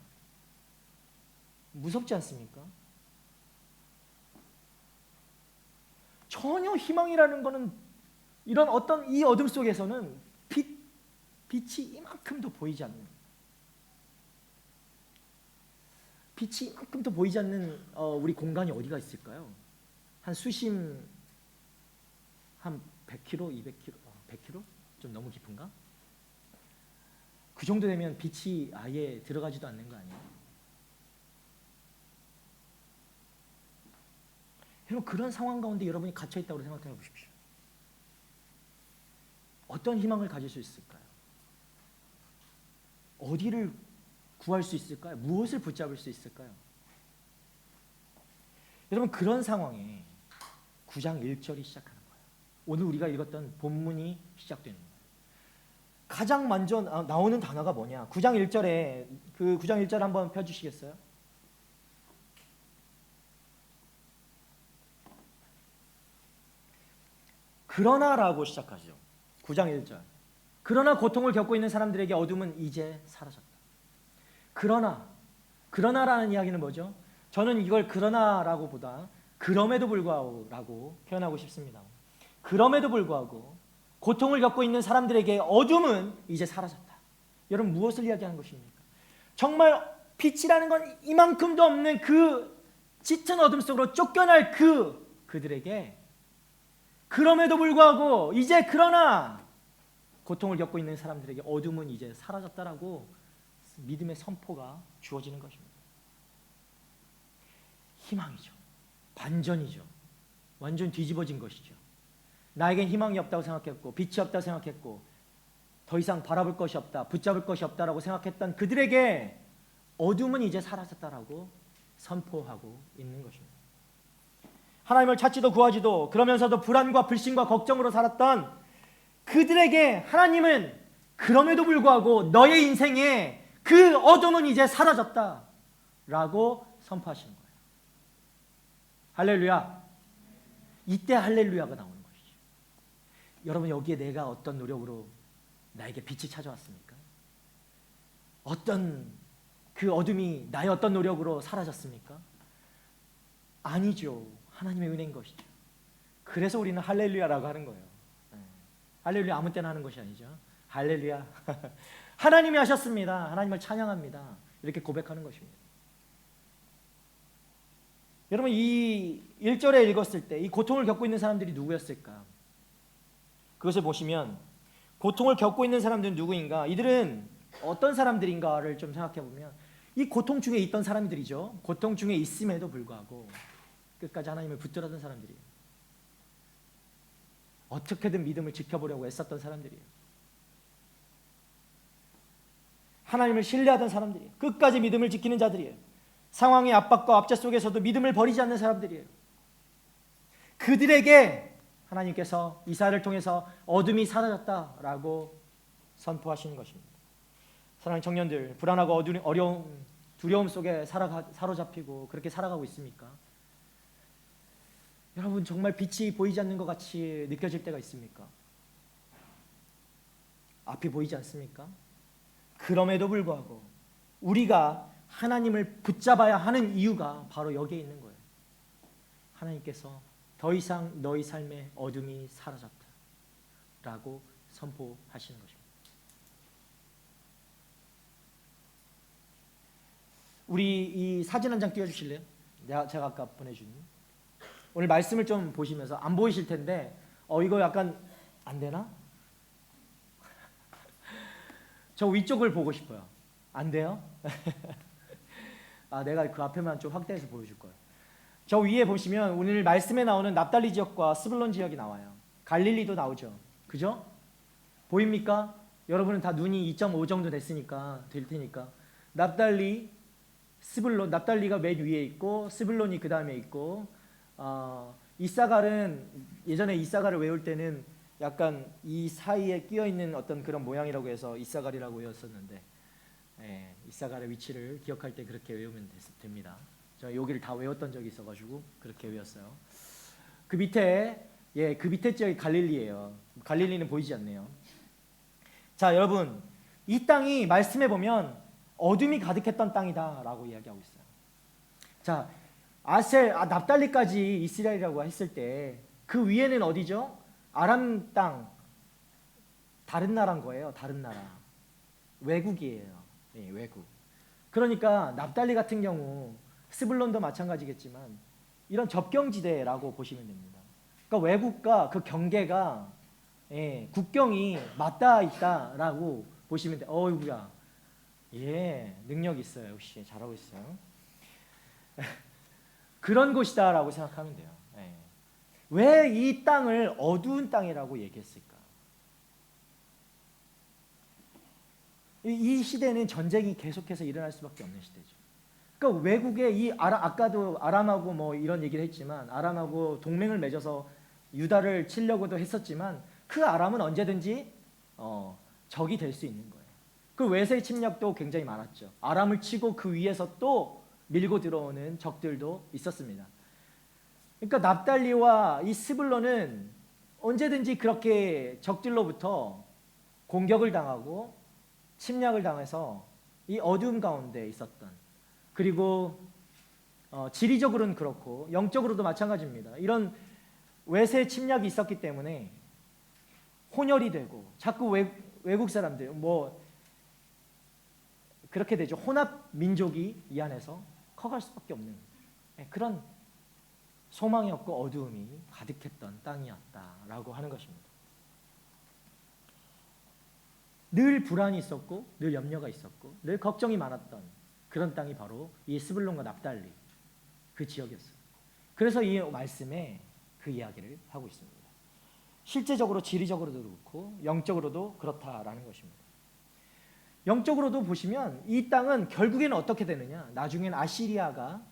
C: 무섭지 않습니까? 전혀 희망이라는 거는 이런 어떤 이 어둠 속에서는 빛이 이만큼도 보이지 않는, 빛이 이만큼도 보이지 않는 우리 공간이 어디가 있을까요? 한 수심 한 100km, 200km, 100km? 좀 너무 깊은가? 그 정도 되면 빛이 아예 들어가지도 않는 거 아니에요? 여러분, 그런 상황 가운데 여러분이 갇혀 있다고 생각해 보십시오. 어떤 희망을 가질 수 있을까요? 어디를 구할 수 있을까요? 무엇을 붙잡을 수 있을까요? 여러분, 그런 상황에 9장 1절이 시작하는 거예요. 오늘 우리가 읽었던 본문이 시작되는 거예요. 가장 먼저 나오는 단어가 뭐냐? 9장 1절에 그 9장 1절 한번 펴주시겠어요? 그러나라고 시작하죠. 9장 1절. 그러나 고통을 겪고 있는 사람들에게 어둠은 이제 사라졌다. 그러나라는 이야기는 뭐죠? 저는 이걸 그러나라고 보다 그럼에도 불구하고라고 표현하고 싶습니다. 그럼에도 불구하고 고통을 겪고 있는 사람들에게 어둠은 이제 사라졌다. 여러분, 무엇을 이야기하는 것입니까? 정말 빛이라는 건 이만큼도 없는 그 짙은 어둠 속으로 쫓겨날 그들에게 그럼에도 불구하고 이제 그러나 고통을 겪고 있는 사람들에게 어둠은 이제 사라졌다라고 믿음의 선포가 주어지는 것입니다. 희망이죠. 반전이죠. 완전 뒤집어진 것이죠. 나에겐 희망이 없다고 생각했고 빛이 없다고 생각했고 더 이상 바라볼 것이 없다, 붙잡을 것이 없다라고 생각했던 그들에게 어둠은 이제 사라졌다라고 선포하고 있는 것입니다. 하나님을 찾지도 구하지도 그러면서도 불안과 불신과 걱정으로 살았던 그들에게 하나님은 그럼에도 불구하고 너의 인생에 그 어둠은 이제 사라졌다라고 선포하시는 거예요. 할렐루야. 이때 할렐루야가 나오는 것이죠. 여러분, 여기에 내가 어떤 노력으로 나에게 빛이 찾아왔습니까? 어떤 그 어둠이 나의 어떤 노력으로 사라졌습니까? 아니죠. 하나님의 은혜인 것이죠. 그래서 우리는 할렐루야라고 하는 거예요. 할렐루야 아무 때나 하는 것이 아니죠. 할렐루야. 하나님이 하셨습니다. 하나님을 찬양합니다. 이렇게 고백하는 것입니다. 여러분, 이 1절에 읽었을 때 이 고통을 겪고 있는 사람들이 누구였을까? 그것을 보시면 고통을 겪고 있는 사람들은 누구인가? 이들은 어떤 사람들인가를 좀 생각해 보면 이 고통 중에 있던 사람들이죠. 고통 중에 있음에도 불구하고 끝까지 하나님을 붙들었던 사람들이에요. 어떻게든 믿음을 지켜보려고 애썼던 사람들이에요. 하나님을 신뢰하던 사람들이에요. 끝까지 믿음을 지키는 자들이에요. 상황의 압박과 압제 속에서도 믿음을 버리지 않는 사람들이에요. 그들에게 하나님께서 이사야를 통해서 어둠이 사라졌다라고 선포하시는 것입니다. 사랑하는 청년들, 불안하고 어려움, 두려움 속에 사로잡히고 그렇게 살아가고 있습니까? 여러분, 정말 빛이 보이지 않는 것 같이 느껴질 때가 있습니까? 앞이 보이지 않습니까? 그럼에도 불구하고 우리가 하나님을 붙잡아야 하는 이유가 바로 여기에 있는 거예요. 하나님께서 더 이상 너희 삶의 어둠이 사라졌다라고 선포하시는 것입니다. 우리 이 사진 한 장 띄워주실래요? 제가 아까 보내준 오늘 말씀을 좀 보시면서 안 보이실 텐데 이거 약간 안 되나? 저 위쪽을 보고 싶어요. 안 돼요? 내가 그 앞에만 좀 확대해서 보여줄 거예요. 저 위에 보시면 오늘 말씀에 나오는 납달리 지역과 스불론 지역이 나와요. 갈릴리도 나오죠. 그죠? 보입니까? 여러분은 다 눈이 2.5 정도 됐으니까 될 테니까 납달리, 스불론, 납달리가 맨 위에 있고 스불론이 그 다음에 있고 이사갈은 예전에 이사갈을 외울 때는 약간 이 사이에 끼어 있는 어떤 그런 모양이라고 해서 이사갈이라고 외웠었는데 이사갈의 위치를 기억할 때 그렇게 외우면 됩니다. 저 여기를 다 외웠던 적이 있어가지고 그렇게 외웠어요. 그 밑에 그 밑에 지역이 갈릴리예요. 갈릴리는 보이지 않네요. 자, 여러분, 이 땅이 말씀해 보면 어둠이 가득했던 땅이다라고 이야기하고 있어요. 자, 납달리까지 이스라엘이라고 했을 때 그 위에는 어디죠? 아람 땅, 다른 나라인 거예요. 다른 나라, 외국이에요. 예, 외국. 그러니까 납달리 같은 경우, 스불론도 마찬가지겠지만 이런 접경지대라고 보시면 됩니다. 그러니까 외국과 그 경계가, 예, 국경이 맞닿아 있다라고 보시면 돼요. 어이구야, 예, 능력 있어요. 역시 잘하고 있어요. 그런 곳이다라고 생각하면 돼요. 예. 왜 이 땅을 어두운 땅이라고 얘기했을까? 이 시대는 전쟁이 계속해서 일어날 수밖에 없는 시대죠. 그러니까 외국의 이 아까도 아람하고 뭐 이런 얘기를 했지만 아람하고 동맹을 맺어서 유다를 치려고도 했었지만 그 아람은 언제든지 적이 될 수 있는 거예요. 그 외세 침략도 굉장히 많았죠. 아람을 치고 그 위에서 또 밀고 들어오는 적들도 있었습니다. 그러니까 납달리와 이 스불론은 언제든지 그렇게 적들로부터 공격을 당하고 침략을 당해서 이 어두움 가운데 있었던, 그리고 지리적으로는 그렇고 영적으로도 마찬가지입니다. 이런 외세 침략이 있었기 때문에 혼혈이 되고 자꾸 외국 사람들 뭐 그렇게 되죠. 혼합 민족이 이 안에서 커갈 수밖에 없는 그런 소망이 없고 어두움이 가득했던 땅이었다라고 하는 것입니다. 늘 불안이 있었고 늘 염려가 있었고 늘 걱정이 많았던 그런 땅이 바로 이 스불론과 납달리 그 지역이었어요. 그래서 이 말씀에 그 이야기를 하고 있습니다. 실제적으로 지리적으로도 그렇고 영적으로도 그렇다라는 것입니다. 영적으로도 보시면 이 땅은 결국에는 어떻게 되느냐, 나중엔 아시리아가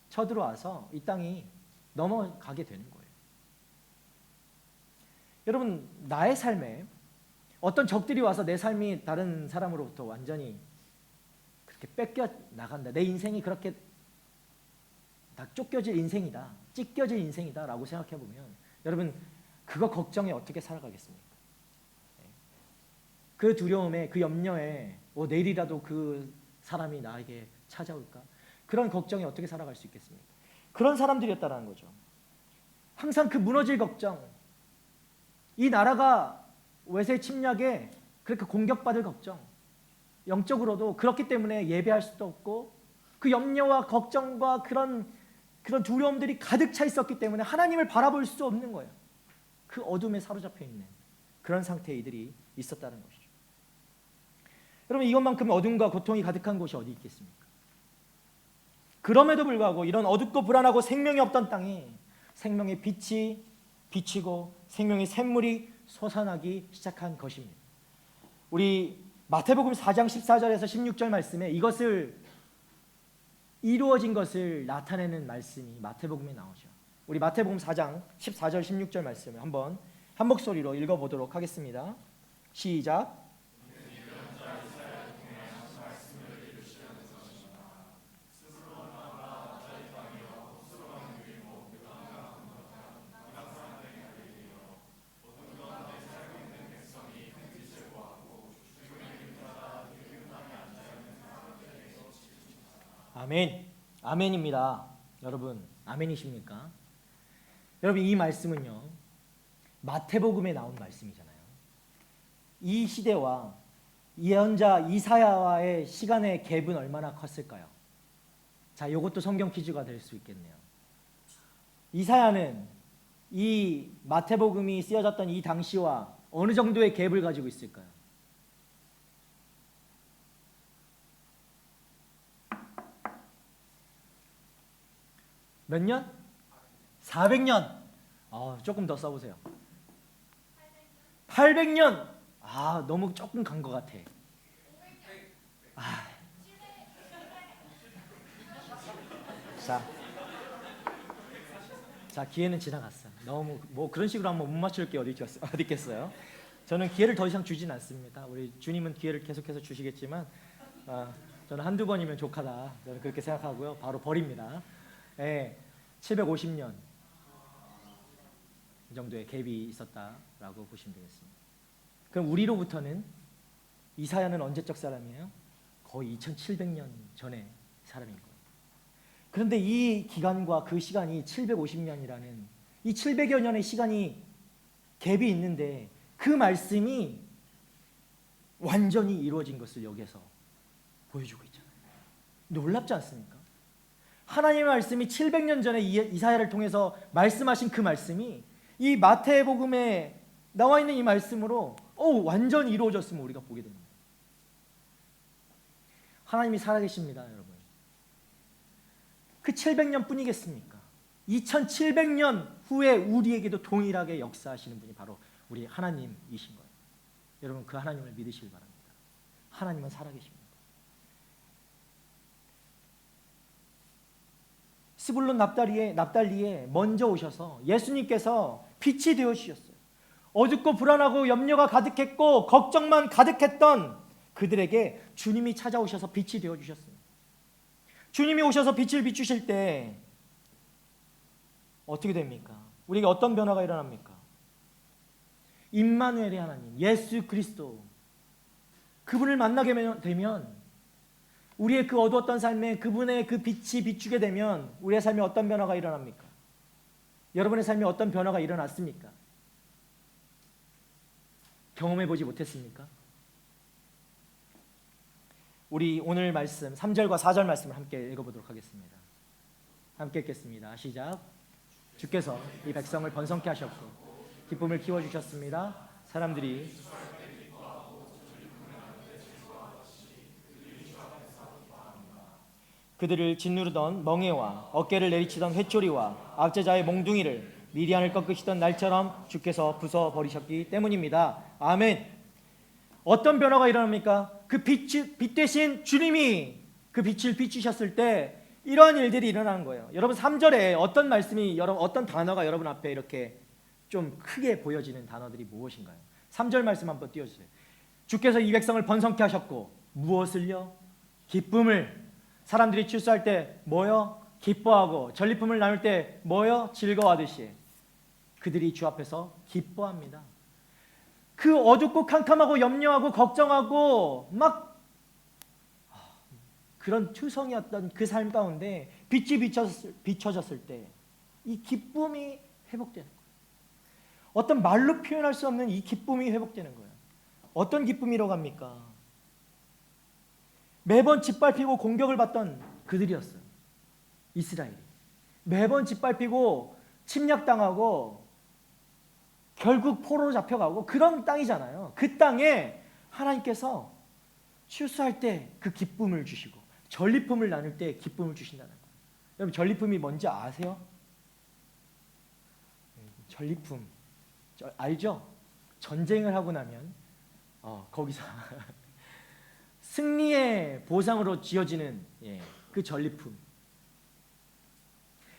C: 쳐들어와서 이 땅이 넘어가게 되는 거예요. 여러분, 나의 삶에 어떤 적들이 와서 내 삶이 다른 사람으로부터 완전히 그렇게 뺏겨 나간다, 내 인생이 그렇게 다 쫓겨질 인생이다, 찢겨질 인생이다 라고 생각해 보면 여러분, 그거 걱정에 어떻게 살아가겠습니까? 그 두려움에, 그 염려에 내일이라도 그 사람이 나에게 찾아올까? 그런 걱정에 어떻게 살아갈 수 있겠습니까? 그런 사람들이었다라는 거죠. 항상 그 무너질 걱정, 이 나라가 외세 침략에 그렇게 공격받을 걱정, 영적으로도 그렇기 때문에 예배할 수도 없고 그 염려와 걱정과 그런 두려움들이 가득 차 있었기 때문에 하나님을 바라볼 수 없는 거예요. 그 어둠에 사로잡혀 있는 그런 상태의 이들이 있었다는 것이죠. 여러분, 이것만큼 어둠과 고통이 가득한 곳이 어디 있겠습니까? 그럼에도 불구하고 이런 어둡고 불안하고 생명이 없던 땅에 생명의 빛이 비치고 생명의 샘물이 솟아나기 시작한 것입니다. 우리 마태복음 4장 14절에서 16절 말씀에 이것을 이루어진 것을 나타내는 말씀이 마태복음에 나오죠. 우리 마태복음 4장 14절 16절 말씀을 한번 한 목소리로 읽어보도록 하겠습니다. 시작. 아멘. 아멘입니다. 여러분, 아멘이십니까? 여러분, 이 말씀은요, 마태복음에 나온 말씀이잖아요. 이 시대와 예언자 이사야와의 시간의 갭은 얼마나 컸을까요? 자, 이것도 성경 퀴즈가 될 수 있겠네요. 이사야는 이 마태복음이 쓰여졌던 이 당시와 어느 정도의 갭을 가지고 있을까요? 몇 년? 400년. 조금 더 써보세요. 800년. 너무 조금 간 것 같아. 자, 기회는 지나갔어. 너무 뭐 그런 식으로 한번 못 맞출 게 어디 있겠어요? 저는 기회를 더 이상 주진 않습니다. 우리 주님은 기회를 계속해서 주시겠지만 저는 한두 번이면 족하다. 저는 그렇게 생각하고요. 바로 버립니다. 750년 정도의 갭이 있었다라고 보시면 되겠습니다. 그럼 우리로부터는 이사야는 언제적 사람이에요? 거의 2700년 전의 사람인 거예요. 그런데 이 기간과 그 시간이 750년이라는 이 700여 년의 시간이 갭이 있는데 그 말씀이 완전히 이루어진 것을 여기에서 보여주고 있잖아요. 놀랍지 않습니까? 하나님의 말씀이 700년 전에 이사야를 통해서 말씀하신 그 말씀이 이 마태복음에 나와 있는 이 말씀으로 완전히 이루어졌음을 우리가 보게 됩니다. 하나님이 살아계십니다, 여러분. 그 700년 뿐이겠습니까? 2700년 후에 우리에게도 동일하게 역사하시는 분이 바로 우리 하나님이신 거예요. 여러분, 그 하나님을 믿으시길 바랍니다. 하나님은 살아계십니다. 스불론 납달리에 먼저 오셔서 예수님께서 빛이 되어 주셨어요. 어둡고 불안하고 염려가 가득했고 걱정만 가득했던 그들에게 주님이 찾아오셔서 빛이 되어 주셨습니다. 주님이 오셔서 빛을 비추실 때 어떻게 됩니까? 우리에게 어떤 변화가 일어납니까? 임마누엘의 하나님, 예수 그리스도, 그분을 만나게 되면 우리의 그 어두웠던 삶에 그분의 그 빛이 비추게 되면 우리의 삶에 어떤 변화가 일어납니까? 여러분의 삶에 어떤 변화가 일어났습니까? 경험해 보지 못했습니까? 우리 오늘 말씀 3절과 4절 말씀을 함께 읽어보도록 하겠습니다. 함께 읽겠습니다. 시작. 주께서 이 백성을 번성케 하셨고 기쁨을 키워주셨습니다. 사람들이 그들을 짓누르던 멍에와 어깨를 내리치던 회초리와 압제자의 몽둥이를 미리안을 꺾으시던 날처럼 주께서 부숴버리셨기 때문입니다. 아멘. 어떤 변화가 일어납니까? 그 빛 대신 주님이 그 빛을 비추셨을 때 이러한 일들이 일어나는 거예요. 여러분 3절에 어떤 말씀이 어떤 단어가 여러분 앞에 이렇게 좀 크게 보여지는 단어들이 무엇인가요? 3절 말씀 한번 띄워주세요. 주께서 이 백성을 번성케 하셨고 무엇을요? 기쁨을. 사람들이 출소할 때 뭐요? 기뻐하고 전리품을 나눌 때 뭐요? 즐거워하듯이 그들이 주 앞에서 기뻐합니다. 그 어둡고 캄캄하고 염려하고 걱정하고 막 그런 투성이었던 그 삶 가운데 빛이 비춰졌을 때 이 기쁨이 회복되는 거예요. 어떤 말로 표현할 수 없는 이 기쁨이 회복되는 거예요. 어떤 기쁨이라고 합니까? 매번 짓밟히고 공격을 받던 그들이었어요. 이스라엘이 매번 짓밟히고 침략당하고 결국 포로로 잡혀가고 그런 땅이잖아요. 그 땅에 하나님께서 출소할 때 그 기쁨을 주시고 전리품을 나눌 때 기쁨을 주신다는 거예요. 여러분 전리품이 뭔지 아세요? 전리품 알죠? 전쟁을 하고 나면 거기서 승리의 보상으로 지어지는 그 전리품.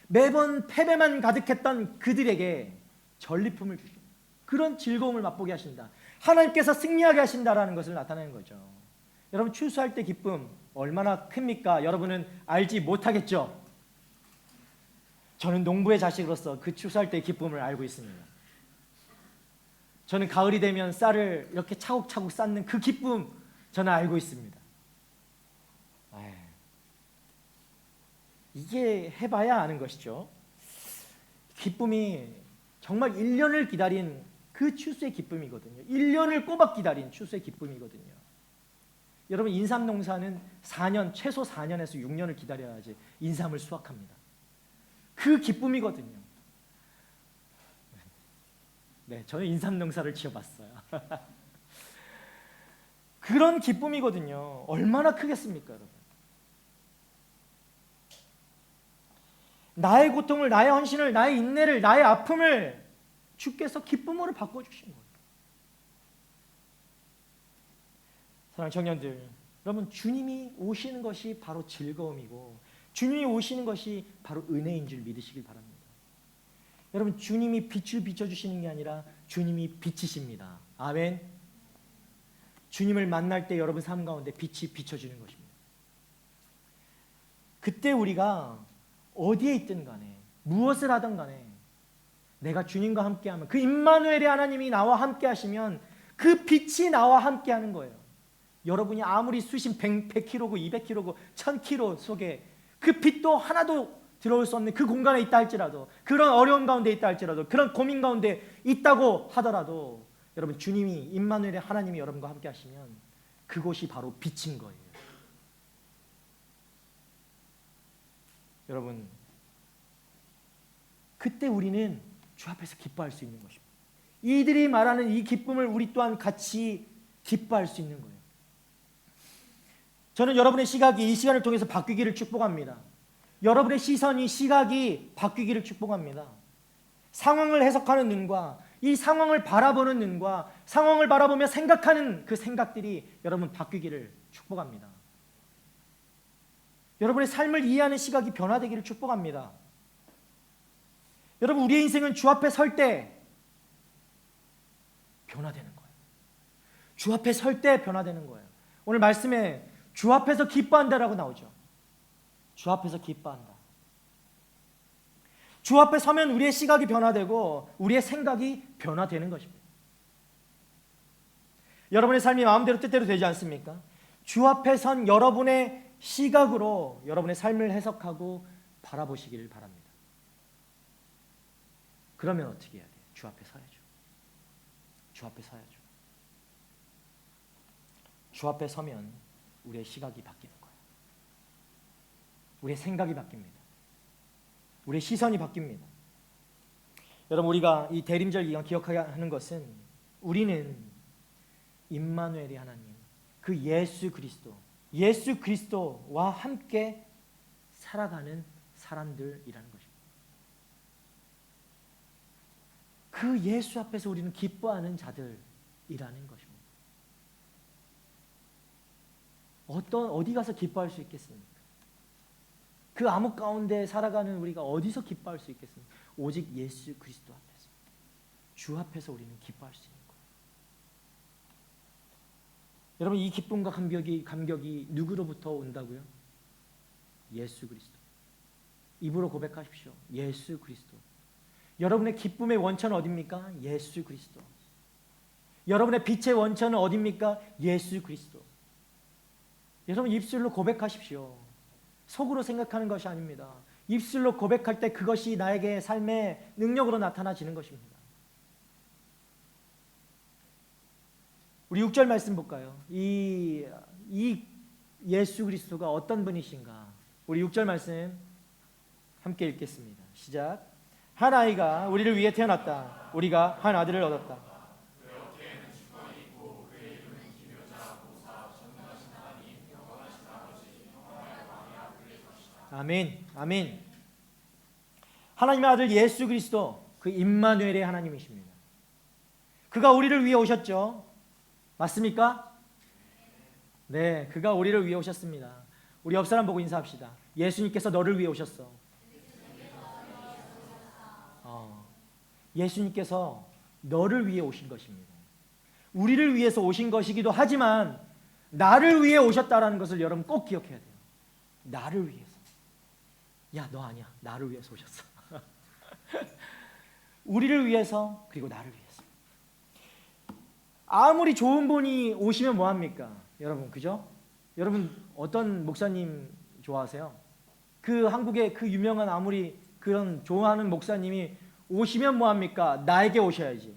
C: 매번 패배만 가득했던 그들에게 전리품을 주십니다. 그런 즐거움을 맛보게 하신다. 하나님께서 승리하게 하신다라는 것을 나타내는 거죠. 여러분 출소할 때 기쁨 얼마나 큽니까? 여러분은 알지 못하겠죠? 저는 농부의 자식으로서 그 출소할 때의 기쁨을 알고 있습니다. 저는 가을이 되면 쌀을 이렇게 차곡차곡 쌓는 그 기쁨 저는 알고 있습니다. 이게 해봐야 아는 것이죠. 기쁨이 정말 1년을 기다린 그 추수의 기쁨이거든요. 1년을 꼬박 기다린 추수의 기쁨이거든요. 여러분 인삼 농사는 4년, 최소 4년에서 6년을 기다려야지 인삼을 수확합니다. 그 기쁨이거든요. 네, 저는 인삼 농사를 지어봤어요. 그런 기쁨이거든요. 얼마나 크겠습니까, 여러분? 나의 고통을, 나의 헌신을, 나의 인내를, 나의 아픔을 주께서 기쁨으로 바꿔주신 거예요. 사랑하는 청년들, 여러분 주님이 오시는 것이 바로 즐거움이고 주님이 오시는 것이 바로 은혜인 줄 믿으시길 바랍니다. 여러분 주님이 빛을 비춰주시는 게 아니라 주님이 빛이십니다. 아멘. 주님을 만날 때 여러분 삶 가운데 빛이 비춰지는 것입니다. 그때 우리가 어디에 있든 간에 무엇을 하든 간에 내가 주님과 함께하면 그 임마누엘의 하나님이 나와 함께하시면 그 빛이 나와 함께하는 거예요. 여러분이 아무리 수심 100km고 200km고 1000km 속에 그 빛도 하나도 들어올 수 없는 그 공간에 있다 할지라도, 그런 어려움 가운데 있다 할지라도, 그런 고민 가운데 있다고 하더라도 여러분, 주님이, 임마누엘의 하나님이 여러분과 함께 하시면 그곳이 바로 빛인 거예요. 여러분, 그때 우리는 주 앞에서 기뻐할 수 있는 것입니다. 이들이 말하는 이 기쁨을 우리 또한 같이 기뻐할 수 있는 거예요. 저는 여러분의 시각이 이 시간을 통해서 바뀌기를 축복합니다. 여러분의 시각이 바뀌기를 축복합니다. 상황을 해석하는 눈과 이 상황을 바라보는 눈과 상황을 바라보며 생각하는 그 생각들이 여러분 바뀌기를 축복합니다. 여러분의 삶을 이해하는 시각이 변화되기를 축복합니다. 여러분, 우리의 인생은 주 앞에 설 때 변화되는 거예요. 주 앞에 설 때 변화되는 거예요. 오늘 말씀에 주 앞에서 기뻐한다라고 나오죠. 주 앞에서 기뻐한다. 주 앞에 서면 우리의 시각이 변화되고 우리의 생각이 변화되는 것입니다. 여러분의 삶이 마음대로 뜻대로 되지 않습니까? 주 앞에 선 여러분의 시각으로 여러분의 삶을 해석하고 바라보시기를 바랍니다. 그러면 어떻게 해야 돼요? 주 앞에 서야죠. 주 앞에 서야죠. 주 앞에 서면 우리의 시각이 바뀌는 거예요. 우리의 생각이 바뀝니다. 우리의 시선이 바뀝니다. 여러분, 우리가 이 대림절 기간 기억해야 하는 것은 우리는 임마누엘의 하나님, 그 예수 그리스도와 함께 살아가는 사람들이라는 것입니다. 그 예수 앞에서 우리는 기뻐하는 자들이라는 것입니다. 어디 가서 기뻐할 수 있겠습니까? 그 암흑 가운데 살아가는 우리가 어디서 기뻐할 수 있겠습니까? 오직 예수 그리스도 앞에서, 주 앞에서 우리는 기뻐할 수 있는 거예요. 여러분, 이 기쁨과 감격이 누구로부터 온다고요? 예수 그리스도. 입으로 고백하십시오. 예수 그리스도. 여러분의 기쁨의 원천은 어디입니까? 예수 그리스도. 여러분의 빛의 원천은 어디입니까? 예수 그리스도. 여러분, 입술로 고백하십시오. 속으로 생각하는 것이 아닙니다. 입술로 고백할 때 그것이 나에게 삶의 능력으로 나타나지는 것입니다. 우리 6절 말씀 볼까요? 이 예수 그리스도가 어떤 분이신가? 우리 6절 말씀 함께 읽겠습니다. 시작. 한 아이가 우리를 위해 태어났다. 우리가 한 아들을 얻었다. 아멘. 아멘. 하나님의 아들 예수 그리스도, 그 임마누엘의 하나님이십니다. 그가 우리를 위해 오셨죠. 맞습니까? 네, 그가 우리를 위해 오셨습니다. 우리 옆 사람 보고 인사합시다. 예수님께서 너를 위해 오셨어. 예수님께서 너를 위해 오신 것입니다. 우리를 위해서 오신 것이기도 하지만 나를 위해 오셨다라는 것을 여러분 꼭 기억해야 돼요. 나를 위해서. 야, 너 아니야. 나를 위해서 오셨어. 우리를 위해서, 그리고 나를 위해서. 아무리 좋은 분이 오시면 뭐합니까? 여러분, 그죠? 여러분, 어떤 목사님 좋아하세요? 그 한국의 그 유명한 아무리 그런 좋아하는 목사님이 오시면 뭐합니까? 나에게 오셔야지.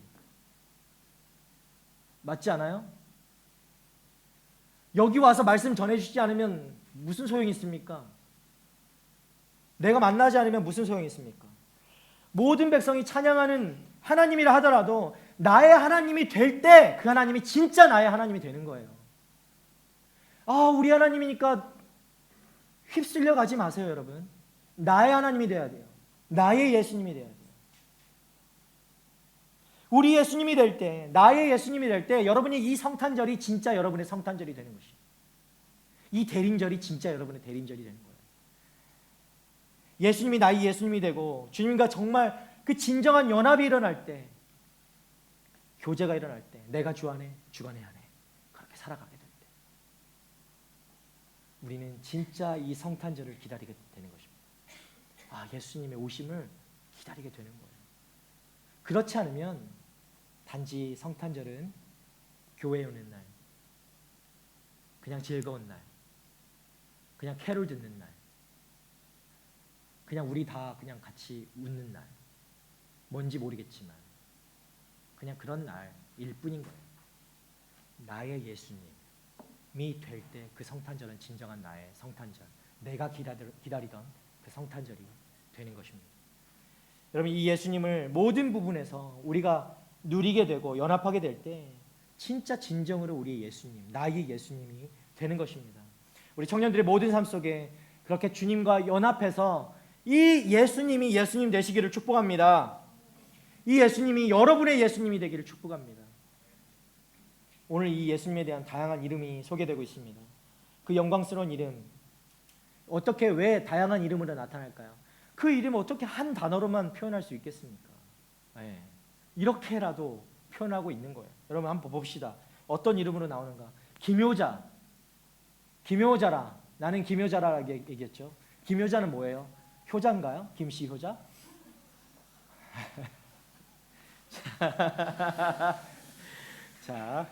C: 맞지 않아요? 여기 와서 말씀 전해주시지 않으면 무슨 소용이 있습니까? 내가 만나지 않으면 무슨 소용이 있습니까? 모든 백성이 찬양하는 하나님이라 하더라도 나의 하나님이 될 때 그 하나님이 진짜 나의 하나님이 되는 거예요. 우리 하나님이니까 휩쓸려 가지 마세요, 여러분. 나의 하나님이 돼야 돼요. 나의 예수님이 돼야 돼요. 우리 예수님이 될 때, 나의 예수님이 될 때 여러분이 이 성탄절이 진짜 여러분의 성탄절이 되는 것이에요. 이 대림절이 진짜 여러분의 대림절이 되는 거예요. 예수님이 나의 예수님이 되고 주님과 정말 그 진정한 연합이 일어날 때, 교제가 일어날 때, 내가 주 안에 주가 내 안에 그렇게 살아가게 될 때 우리는 진짜 이 성탄절을 기다리게 되는 것입니다. 예수님의 오심을 기다리게 되는 거예요. 그렇지 않으면 단지 성탄절은 교회에 오는 날, 그냥 즐거운 날, 그냥 캐롤 듣는 날, 그냥 우리 다 그냥 같이 웃는 날, 뭔지 모르겠지만 그냥 그런 날일 뿐인 거예요. 나의 예수님이 될 때 그 성탄절은 진정한 나의 성탄절, 내가 기다리던 그 성탄절이 되는 것입니다. 여러분, 이 예수님을 모든 부분에서 우리가 누리게 되고 연합하게 될 때 진짜 진정으로 우리의 예수님, 나의 예수님이 되는 것입니다. 우리 청년들의 모든 삶 속에 그렇게 주님과 연합해서 이 예수님이 예수님 되시기를 축복합니다. 이 예수님이 여러분의 예수님이 되기를 축복합니다. 오늘 이 예수님에 대한 다양한 이름이 소개되고 있습니다. 그 영광스러운 이름, 어떻게 왜 다양한 이름으로 나타날까요? 그 이름을 어떻게 한 단어로만 표현할 수 있겠습니까? 네. 이렇게라도 표현하고 있는 거예요. 여러분 한번 봅시다. 어떤 이름으로 나오는가? 김효자, 김효자라. 나는 김효자라고 얘기했죠. 김효자는 뭐예요? 효자인가요? 김씨 효자? 자,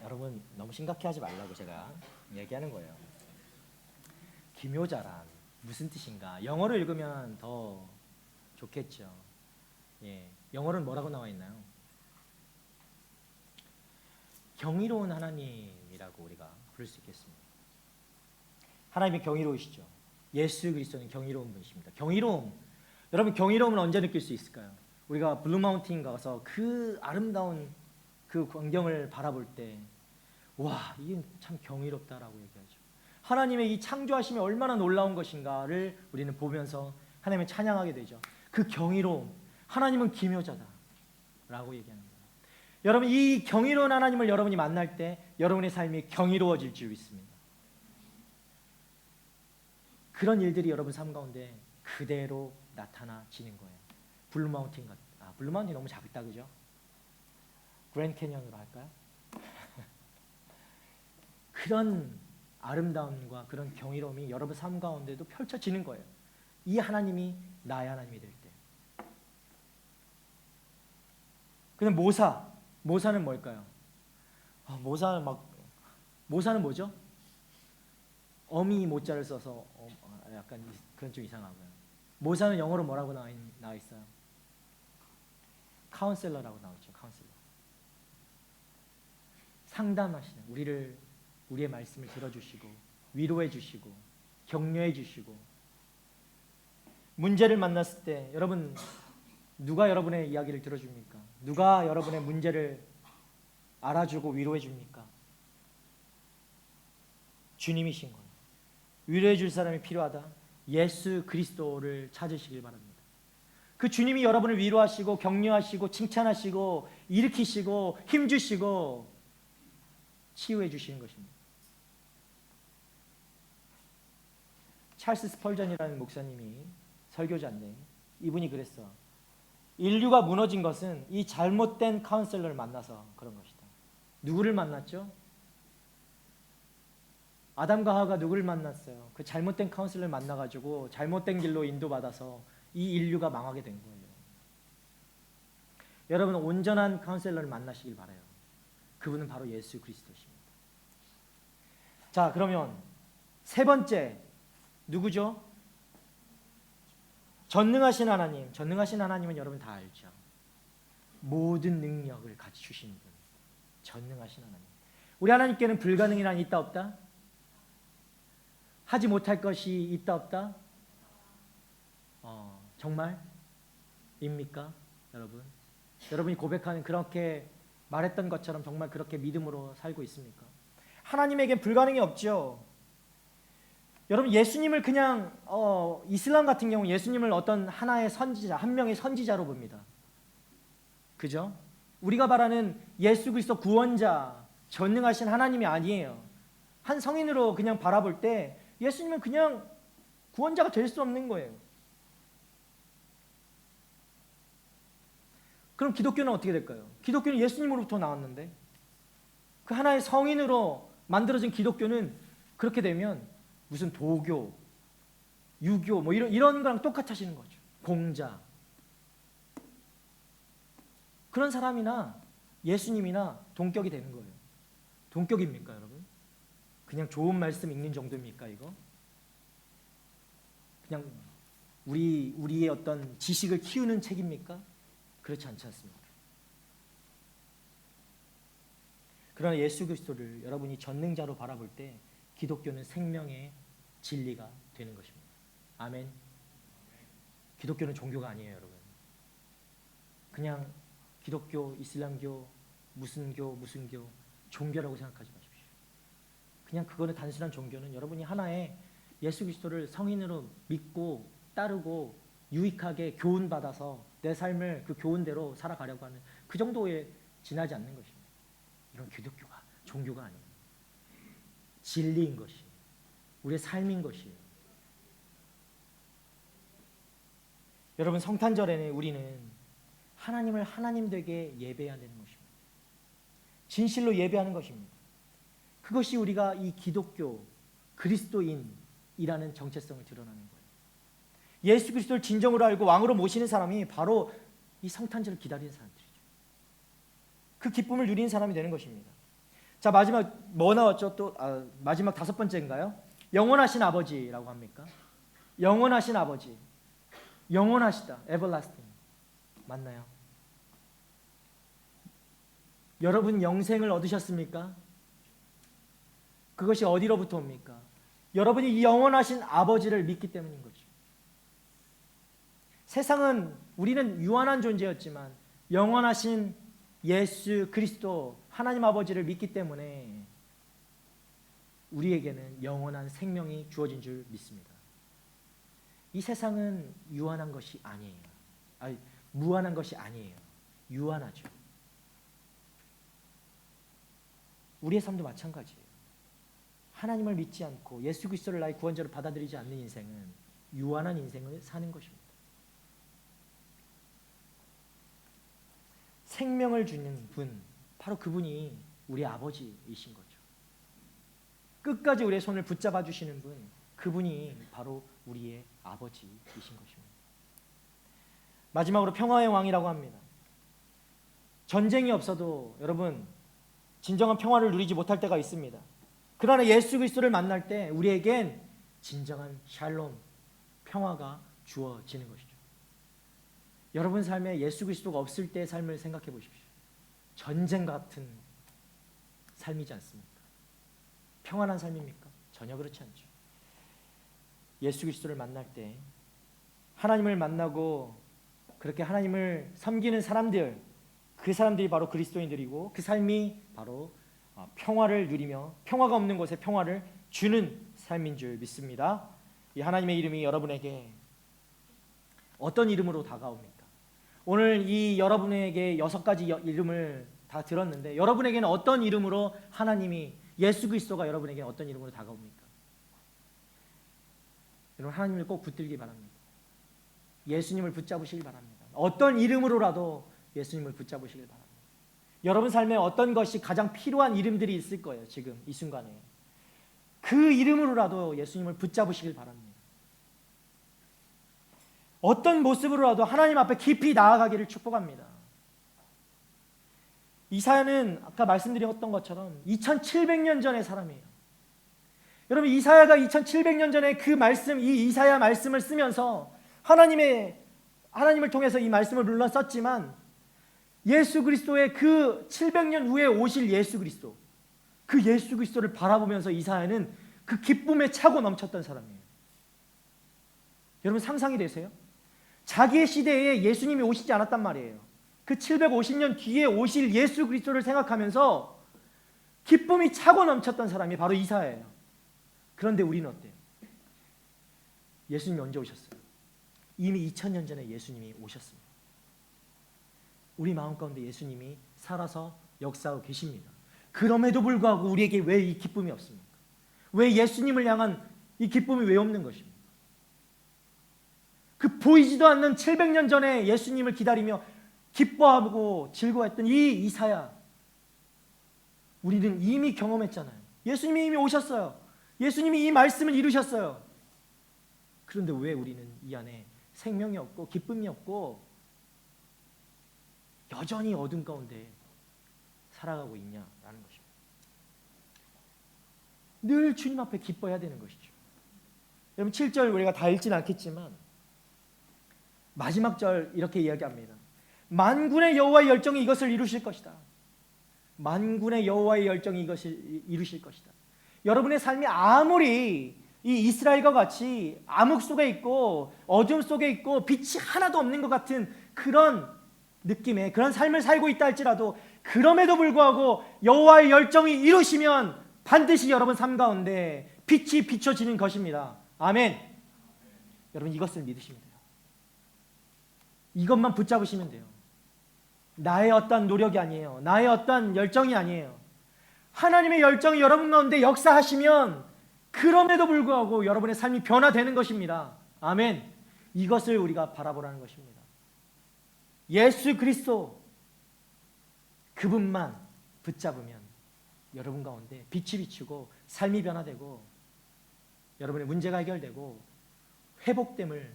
C: 여러분 너무 심각해하지 말라고 제가 얘기하는 거예요. 김효자란 무슨 뜻인가? 영어로 읽으면 더 좋겠죠. 예, 영어로는 뭐라고 나와 있나요? 경이로운 하나님이라고 우리가 부를 수 있겠습니다. 하나님이 경이로우시죠. 예수 그리스도는 경이로운 분이십니다. 경이로움, 여러분 경이로움을 언제 느낄 수 있을까요? 우리가 블루마운틴 가서 그 아름다운 그 광경을 바라볼 때, 와, 이게 참 경이롭다라고 얘기하죠. 하나님의 이 창조하심이 얼마나 놀라운 것인가를 우리는 보면서 하나님을 찬양하게 되죠. 그 경이로움, 하나님은 기묘자다라고 얘기하는 거예요. 여러분, 이 경이로운 하나님을 여러분이 만날 때 여러분의 삶이 경이로워질 줄 믿습니다. 그런 일들이 여러분 삶 가운데 그대로 나타나지는 거예요. 블루마운틴 블루마운틴 너무 작다, 그죠? 그랜드 캐니언으로 할까요? 그런 아름다움과 그런 경이로움이 여러분 삶 가운데도 펼쳐지는 거예요. 이 하나님이 나의 하나님이 될 때. 그냥 모사는 뭘까요? 모사는 뭐죠? 어미 모자를 써서 약간 그건 좀 이상하고요. 모사는 영어로 뭐라고 나와 있어요? 카운셀러라고 나오죠. 카운셀러. 상담하시는, 우리의 말씀을 들어주시고 위로해 주시고 격려해 주시고. 문제를 만났을 때 여러분, 누가 여러분의 이야기를 들어줍니까? 누가 여러분의 문제를 알아주고 위로해 줍니까? 주님이신 거예요. 위로해 줄 사람이 필요하다? 예수 그리스도를 찾으시길 바랍니다. 그 주님이 여러분을 위로하시고 격려하시고 칭찬하시고 일으키시고 힘주시고 치유해 주시는 것입니다. 찰스 스펄전이라는 목사님이 설교자인데 이분이 그랬어. 인류가 무너진 것은 이 잘못된 카운셀러를 만나서 그런 것이다. 누구를 만났죠? 아담과 하와가 누구를 만났어요? 그 잘못된 카운셀러를 만나가지고 잘못된 길로 인도받아서 이 인류가 망하게 된 거예요. 여러분, 온전한 카운셀러를 만나시길 바라요. 그분은 바로 예수 그리스도십니다. 자, 그러면 세 번째 누구죠? 전능하신 하나님. 전능하신 하나님은 여러분 다 알죠. 모든 능력을 같이 주시는 분. 전능하신 하나님. 우리 하나님께는 불가능이란 있다 없다? 하지 못할 것이 있다 없다? 정말입니까? 여러분? 여러분이 고백하는 그렇게 말했던 것처럼 정말 그렇게 믿음으로 살고 있습니까? 하나님에겐 불가능이 없죠. 여러분, 예수님을 그냥 이슬람 같은 경우 예수님을 어떤 하나의 선지자, 한 명의 선지자로 봅니다. 그죠? 우리가 말하는 예수 그리스도 구원자, 전능하신 하나님이 아니에요. 한 성인으로 그냥 바라볼 때 예수님은 그냥 구원자가 될 수 없는 거예요. 그럼 기독교는 어떻게 될까요? 기독교는 예수님으로부터 나왔는데 그 하나의 성인으로 만들어진 기독교는 그렇게 되면 무슨 도교, 유교 뭐 이런 거랑 똑같아지는 거죠. 공자. 그런 사람이나 예수님이나 동격이 되는 거예요. 동격입니까, 여러분? 그냥 좋은 말씀 읽는 정도입니까, 이거? 그냥 우리의 어떤 지식을 키우는 책입니까? 그렇지 않지 않습니까? 그러나 예수 그리스도를 여러분이 전능자로 바라볼 때 기독교는 생명의 진리가 되는 것입니다. 아멘. 기독교는 종교가 아니에요, 여러분. 그냥 기독교, 이슬람교, 무슨 교 종교라고 생각하지 마십시오. 그냥 그거는 단순한 종교는 여러분이 하나의 예수 그리스도를 성인으로 믿고 따르고 유익하게 교훈받아서 내 삶을 그 교훈대로 살아가려고 하는 그 정도에 지나지 않는 것입니다. 이건 기독교가 종교가 아니에요. 진리인 것이 우리의 삶인 것이에요. 여러분, 성탄절에는 우리는 하나님을 하나님 되게 예배해야 되는 것입니다. 진실로 예배하는 것입니다. 그것이 우리가 이 기독교 그리스도인이라는 정체성을 드러나는 거예요. 예수 그리스도를 진정으로 알고 왕으로 모시는 사람이 바로 이 성탄절을 기다리는 사람들이죠. 그 기쁨을 누리는 사람이 되는 것입니다. 자, 마지막 뭐 나왔죠? 또 마지막 5번째인가요? 영원하신 아버지라고 합니까? 영원하신 아버지, 영원하시다, everlasting 맞나요? 여러분 영생을 얻으셨습니까? 그것이 어디로부터 옵니까? 여러분이 이 영원하신 아버지를 믿기 때문인 거죠. 세상은 우리는 유한한 존재였지만 영원하신 예수 그리스도 하나님 아버지를 믿기 때문에 우리에게는 영원한 생명이 주어진 줄 믿습니다. 이 세상은 유한한 것이 아니에요. 무한한 것이 아니에요. 유한하죠. 우리의 삶도 마찬가지예요. 하나님을 믿지 않고 예수 그리스도를 나의 구원자로 받아들이지 않는 인생은 유한한 인생을 사는 것입니다. 생명을 주는 분, 바로 그분이 우리 아버지이신 거죠. 끝까지 우리의 손을 붙잡아 주시는 분, 그분이 바로 우리의 아버지이신 것입니다. 마지막으로 평화의 왕이라고 합니다. 전쟁이 없어도 여러분 진정한 평화를 누리지 못할 때가 있습니다. 그러나 예수 그리스도를 만날 때 우리에겐 진정한 샬롬, 평화가 주어지는 것이죠. 여러분 삶에 예수 그리스도가 없을 때의 삶을 생각해 보십시오. 전쟁 같은 삶이지 않습니까? 평안한 삶입니까? 전혀 그렇지 않죠. 예수 그리스도를 만날 때 하나님을 만나고 그렇게 하나님을 섬기는 사람들, 그 사람들이 바로 그리스도인들이고 그 삶이 바로 평화를 누리며 평화가 없는 곳에 평화를 주는 삶인 줄 믿습니다. 이 하나님의 이름이 여러분에게 어떤 이름으로 다가옵니까? 오늘 이 여러분에게 6가지 이름을 다 들었는데 여러분에게는 어떤 이름으로 하나님이 예수 그리스도가 여러분에게 어떤 이름으로 다가옵니까? 여러분 하나님을 꼭 붙들기 바랍니다. 예수님을 붙잡으시길 바랍니다. 어떤 이름으로라도 예수님을 붙잡으시길 바랍니다. 여러분 삶에 어떤 것이 가장 필요한 이름들이 있을 거예요. 지금 이 순간에 그 이름으로라도 예수님을 붙잡으시길 바랍니다. 어떤 모습으로라도 하나님 앞에 깊이 나아가기를 축복합니다. 이사야는 아까 말씀드렸던 것처럼 2700년 전의 사람이에요. 여러분 이사야가 2700년 전에 그 말씀, 이 이사야 말씀을 쓰면서 하나님을 통해서 이 말씀을 물론 썼지만 예수 그리스도의 그 700년 후에 오실 예수 그리스도, 그 예수 그리스도를 바라보면서 이사야는 그 기쁨에 차고 넘쳤던 사람이에요. 여러분 상상이 되세요? 자기의 시대에 예수님이 오시지 않았단 말이에요. 그 750년 뒤에 오실 예수 그리스도를 생각하면서 기쁨이 차고 넘쳤던 사람이 바로 이사야예요. 그런데 우리는 어때요? 예수님이 언제 오셨어요? 이미 2000년 전에 예수님이 오셨습니다. 우리 마음 가운데 예수님이 살아서 역사하고 계십니다. 그럼에도 불구하고 우리에게 왜 이 기쁨이 없습니까? 왜 예수님을 향한 이 기쁨이 왜 없는 것입니까? 그 보이지도 않는 700년 전에 예수님을 기다리며 기뻐하고 즐거워했던 이 이사야, 우리는 이미 경험했잖아요. 예수님이 이미 오셨어요. 예수님이 이 말씀을 이루셨어요. 그런데 왜 우리는 이 안에 생명이 없고 기쁨이 없고 여전히 어둠 가운데 살아가고 있냐라는 것입니다. 늘 주님 앞에 기뻐해야 되는 것이죠. 여러분 7절 우리가 다 읽지는 않겠지만 마지막 절 이렇게 이야기합니다. 만군의 여호와의 열정이 이것을 이루실 것이다. 만군의 여호와의 열정이 이것을 이루실 것이다. 여러분의 삶이 아무리 이 이스라엘과 같이 암흑 속에 있고 어둠 속에 있고 빛이 하나도 없는 것 같은 그런 느낌의 그런 삶을 살고 있다 할지라도 그럼에도 불구하고 여호와의 열정이 이루시면 반드시 여러분 삶 가운데 빛이 비춰지는 것입니다. 아멘. 여러분 이것을 믿으시면 돼요. 이것만 붙잡으시면 돼요. 나의 어떤 노력이 아니에요. 나의 어떤 열정이 아니에요. 하나님의 열정이 여러분 가운데 역사하시면 그럼에도 불구하고 여러분의 삶이 변화되는 것입니다. 아멘. 이것을 우리가 바라보라는 것입니다. 예수 그리스도 그분만 붙잡으면 여러분 가운데 빛이 비추고 삶이 변화되고 여러분의 문제가 해결되고 회복됨을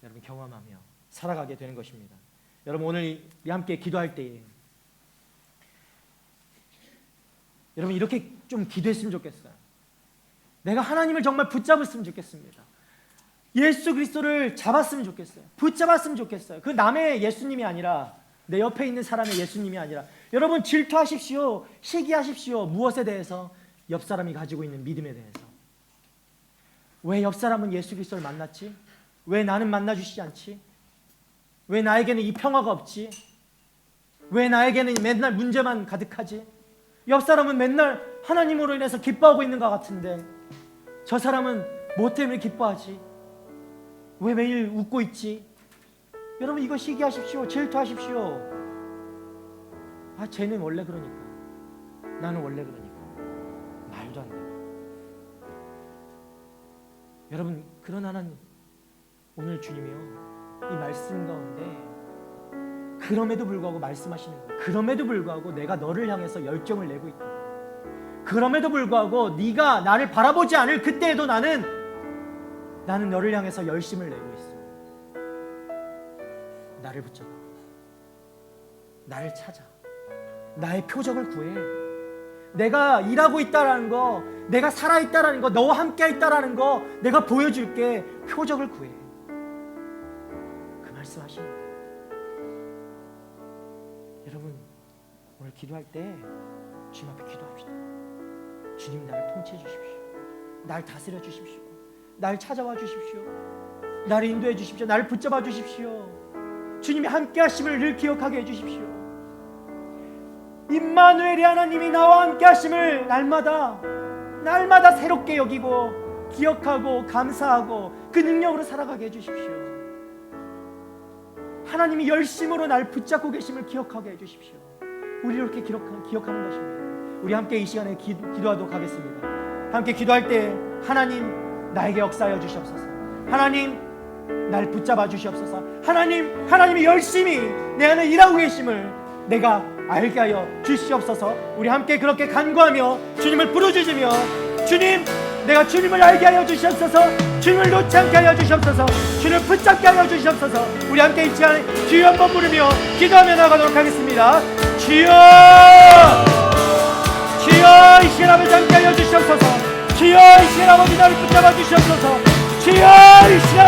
C: 여러분 경험하며 살아가게 되는 것입니다. 여러분 오늘 우리 함께 기도할 때에 여러분 이렇게 좀 기도했으면 좋겠어요. 내가 하나님을 정말 붙잡았으면 좋겠습니다. 예수 그리스도를 잡았으면 좋겠어요. 붙잡았으면 좋겠어요. 그 남의 예수님이 아니라 내 옆에 있는 사람의 예수님이 아니라 여러분 질투하십시오. 시기하십시오. 무엇에 대해서? 옆 사람이 가지고 있는 믿음에 대해서. 왜 옆 사람은 예수 그리스도를 만났지? 왜 나는 만나주시지 않지? 왜 나에게는 이 평화가 없지? 왜 나에게는 맨날 문제만 가득하지? 옆 사람은 맨날 하나님으로 인해서 기뻐하고 있는 것 같은데 저 사람은 뭐 때문에 기뻐하지? 왜 매일 웃고 있지? 여러분 이거 시기하십시오. 질투하십시오. 아 쟤는 원래 그러니까 나는 원래 그러니까 말도 안 돼요. 여러분 그런 하나님 오늘 주님이요 이 말씀 가운데 그럼에도 불구하고 말씀하시는 거예요. 그럼에도 불구하고 내가 너를 향해서 열정을 내고 있다. 그럼에도 불구하고 네가 나를 바라보지 않을 그때에도 나는 너를 향해서 열심을 내고 있어. 나를 붙잡아. 나를 찾아. 나의 표적을 구해. 내가 일하고 있다라는 거, 내가 살아있다라는 거, 너와 함께 있다라는 거 내가 보여줄게. 표적을 구해. 그 말씀하시는 거예요. 여러분 오늘 기도할 때 주님 앞에 기도합시다. 주님 나를 통치해 주십시오. 날 다스려 주십시오. 날 찾아와 주십시오. 나를 인도해 주십시오. 나를 붙잡아 주십시오. 주님이 함께 하심을 늘 기억하게 해 주십시오. 임마누엘이 하나님이 나와 함께 하심을 날마다 새롭게 여기고 기억하고 감사하고 그 능력으로 살아가게 해 주십시오. 하나님이 열심으로 날 붙잡고 계심을 기억하게 해 주십시오. 우리 이렇게 기억하는 것입니다. 우리 함께 이 시간에 기도하도록 하겠습니다. 함께 기도할 때 하나님 나에게 역사하여 주시옵소서. 하나님 날 붙잡아 주시옵소서. 하나님이 열심히 내 안에 일하고 계심을 내가 알게 하여 주시옵소서. 우리 함께 그렇게 간구하며 주님을 부르짖으며 주님 내가 주님을 알게 하여 주시옵소서. 주님을 놓지 않게 하여 주시옵소서. 주님을 붙잡게 하여 주시옵소서. 우리 함께 이 시간에 주여 한번 부르며 기도하며 나가도록 하겠습니다. 주여 이 시간 아버지 함께 하여 주시옵소서. 주여 이 시간 아버지 나를 붙잡아 주시옵소서. 주여 이 시간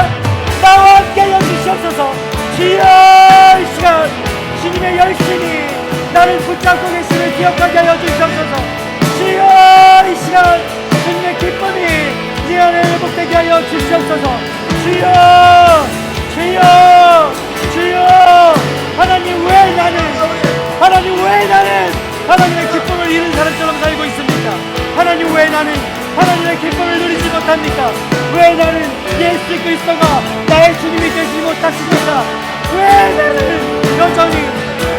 C: 나와 함께 하여 주시옵소서. 주여 이 시간 주님의 열심히 나를 붙잡고 계심을 기억하게 하여 주시옵소서. 주여 이 시간 주님의 기쁨이 네 안에 회복되게 하여 주시옵소서. 주여 하나님 왜 나는 하나님의 기쁨을 잃은 사람처럼 살고 있습니까? 하나님 왜 나는 하나님의 기쁨을 누리지 못합니까? 왜 나는 예수 그리스도가 나의 주님이 되지 못하십니까? 왜 나는 여전히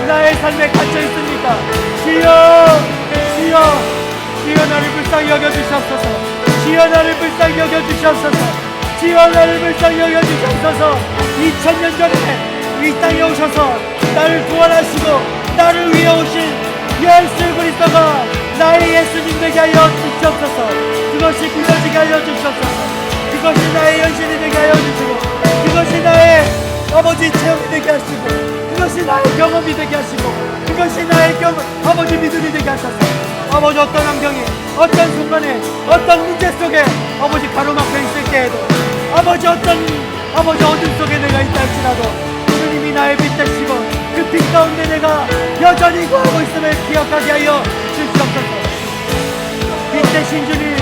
C: 나의 삶에 갇혀 있습니까? 주여 나를 불쌍히 여겨주시옵소서. 주여 나를 불쌍히 여겨주시옵소서. 주여 나를 불쌍히 여겨주시옵소서. 2000년 전에 이 땅에 오셔서 나를 구원하시고 나를 위해 오신 예수 그리스도가 나의 예수님 되게 하여 주시옵소서. 그것이 믿어지게 하여 주시옵소서. 그것이 나의 현실이 되게 하여 주시고 그것이 나의 아버지 체험이 되게 하시고 그것이 나의 경험이 되게 하시고 그것이 나의 아버지 믿음이 되게 하셔서 아버지 어떤 환경에 어떤 순간에 어떤 문제 속에 아버지 가로막혀 있을 때에도 아버지 어둠 속에 내가 있다 할지라도 주님이 나의 빛 되시고 그 빛 가운데 내가 여전히 구하고 있음을 기억하게 하여 주시옵소서. 빛 되신 주님,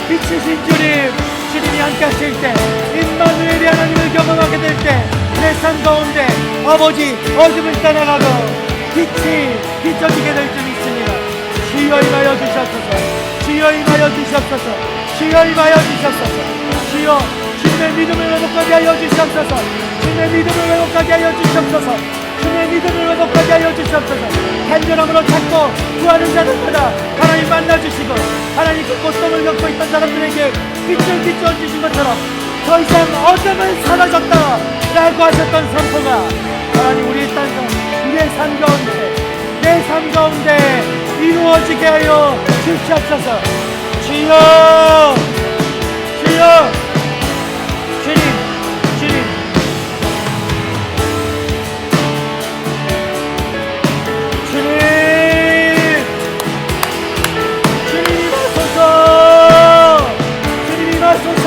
C: 빛이신 주님, 주님이 함께 하실 때 임마누엘이 하나님을 경험하게 될 때 내 삶 가운데 아버지 어둠을 떠나가고 빛이 비춰지게 될 줄 믿습니다. 주여 임하여 주시옵소서. 주여 임하여 주시옵소서. 주여 임하여 주시옵소서. 주여 주님의 믿음을 회복하게 하여 주시옵소서. 주님의 믿음을 회복하게 하여 주시옵소서. 주님의 믿음을 회복하게 하여 주시옵소서. 간절함으로 찾고 구하는 자들마다 하나님 만나주시고 하나님 그 고통을 겪고 있던 사람들에게 빛을 비추어 주신 것처럼 더 이상 어둠은 사라졌다 라고 하셨던 선포가 하나님 우리의 삶 가운데 내 삶 가운데 이루어지게 하여 주시옵소서. 주여 주여 주님 주님 주님 임하소서. 주님 임하소서.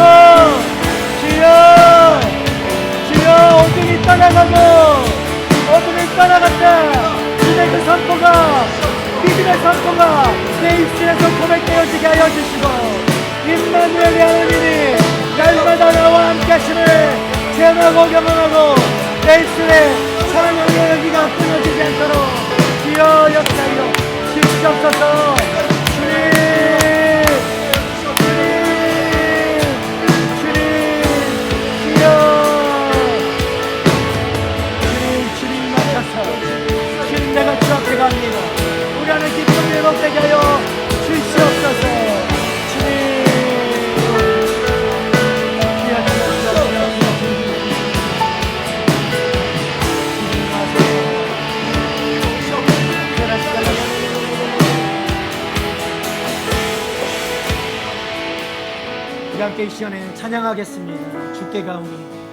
C: 주여 어둠이 떠나가고 어둠이 떠나갔다. 주님의 그 선포가 믿음의 선포가 내 입술에서 고백되어지게 하여 주시고 임마누엘의 하나님이 날마다 나와 함께 하심을 체험하고 경험하고 내 입술에 사랑의 열기가 끊어지지 않도록 주여 역사하여 주시옵소서. 주님 맡아서 주님 내가 주 앞에 갑니다. 우리 안에 기쁨이 회복되게 하여 주시옵소서. 주님 우리 함께 이 시간에 찬양하겠습니다. 주께 가오니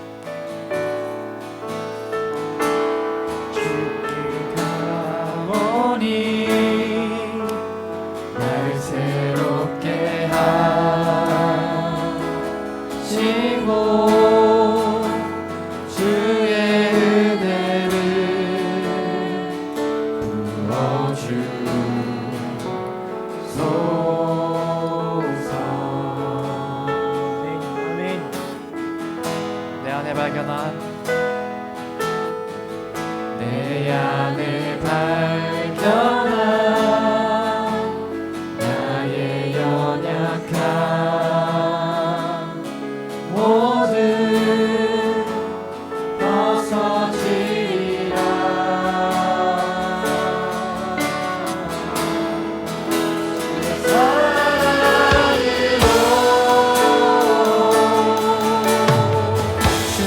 B: 날 새롭게 하시고 주의 은혜를 부어주소서.
C: 아멘.
A: 내 안에 발견한
B: 내 안에 발견한 나의 연약함 모두 벗어지리라.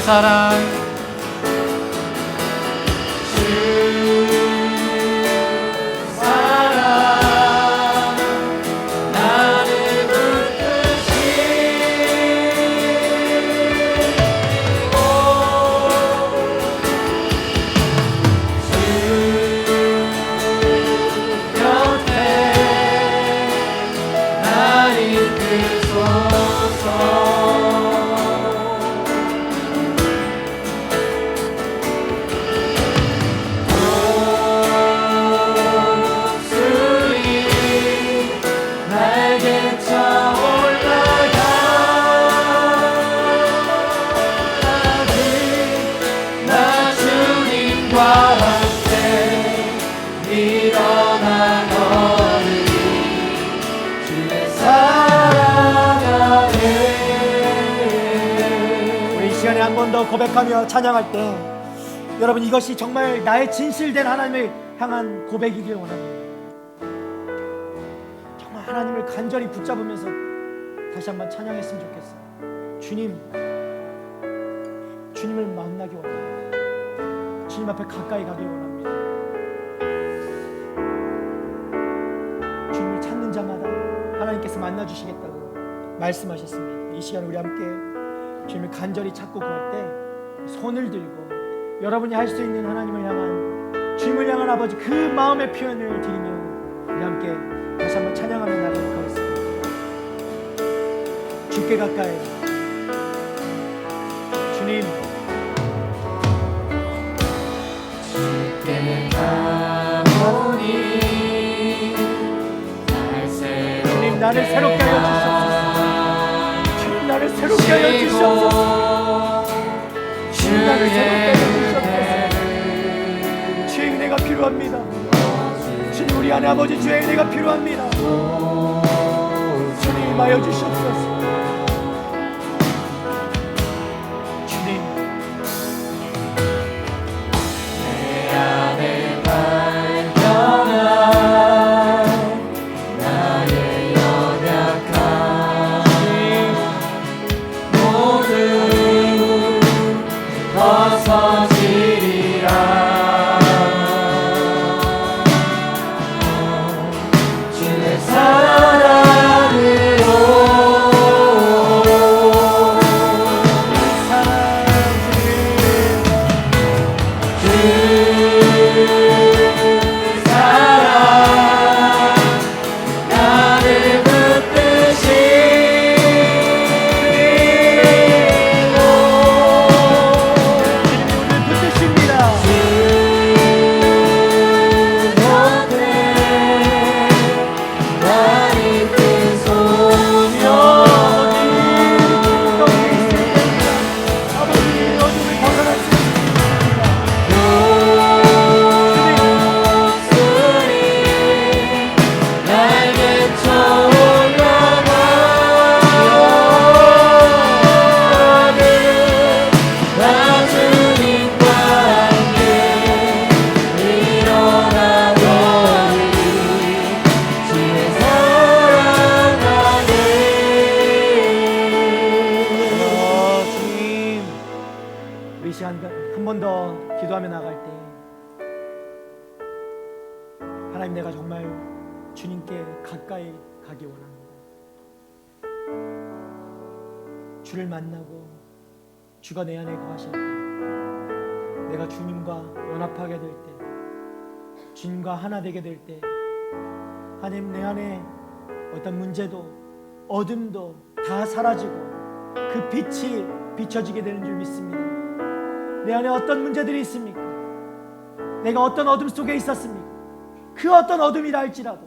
A: 사랑
C: 한 번 더 고백하며 찬양할 때 여러분 이것이 정말 나의 진실된 하나님을 향한 고백이길 원합니다. 정말 하나님을 간절히 붙잡으면서 다시 한번 찬양했으면 좋겠어요. 주님을 만나기 원합니다. 주님 앞에 가까이 가길 원합니다. 주님을 찾는 자마다 하나님께서 만나주시겠다고 말씀하셨습니다. 이 시간 우리 함께 주님을 간절히 찾고 구할 때 손을 들고 여러분이 할 수 있는 하나님을 향한 주님을 향한 아버지 그 마음의 표현을 드리며 우리 함께 다시 한번 찬양하며 나가도록 하겠습니다. 주께 가까이 주님,
B: 주께 가오니
C: 주님 나를 새롭게 하여 주시옵소서. 주님 나를 새롭게 하여 주시옵소서. 주님 나를 새롭게 하여 주시옵소서. 주의 은혜가 필요합니다. 주님 우리 안에 아버지 주의 은혜가 필요합니다. 주님 임하여 주시옵소서. 주님
B: 내 안에 발견한 나의 연약함 모두 벗어지리라. 주의 사랑으로
C: 한 번 더 기도하며 나갈 때 하나님 내가 정말 주님께 가까이 가기 원합니다. 주를 만나고 주가 내 안에 거하실 때 내가 주님과 연합하게 될 때 주님과 하나 되게 될 때 하나님 내 안에 어떤 문제도 어둠도 다 사라지고 그 빛이 비춰지게 되는 줄 믿습니다. 내 안에 어떤 문제들이 있습니까? 내가 어떤 어둠 속에 있었습니까? 그 어떤 어둠이라 할지라도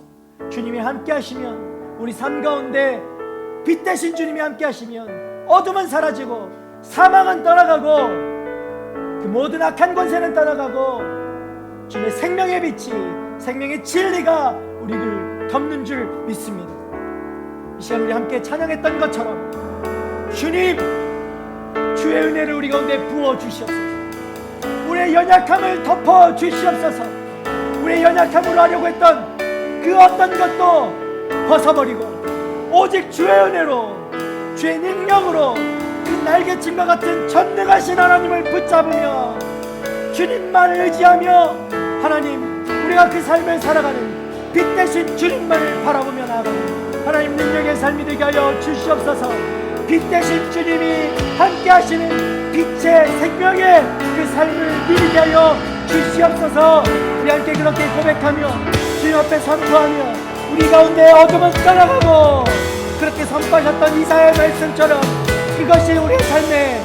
C: 주님이 함께 하시면 우리 삶 가운데 빛 대신 주님이 함께 하시면 어둠은 사라지고 사망은 떠나가고 그 모든 악한 권세는 떠나가고 주님의 생명의 빛이 생명의 진리가 우리를 덮는 줄 믿습니다. 이 시간 우리 함께 찬양했던 것처럼 주님 주의 은혜를 우리 가운데 부어 주시옵소서. 우리의 연약함을 덮어 주시옵소서. 우리의 연약함으로 하려고 했던 그 어떤 것도 벗어버리고 오직 주의 은혜로 주의 능력으로 그 날개침과 같은 전능하신 하나님을 붙잡으며 주님만을 의지하며 하나님 우리가 그 삶을 살아가는 빛 대신 주님만을 바라보며 나아가는 하나님 능력의 삶이 되게 하여 주시옵소서. 빛 대신 주님이 함께 하시는 빛의 생명의 그 삶을 누리게 하여 주시옵소서. 우리 함께 그렇게 고백하며 주님 앞에 선포하며 우리 가운데 어둠은 떠나가고 그렇게 선포하셨던 이사야의 말씀처럼 그것이 우리의 삶에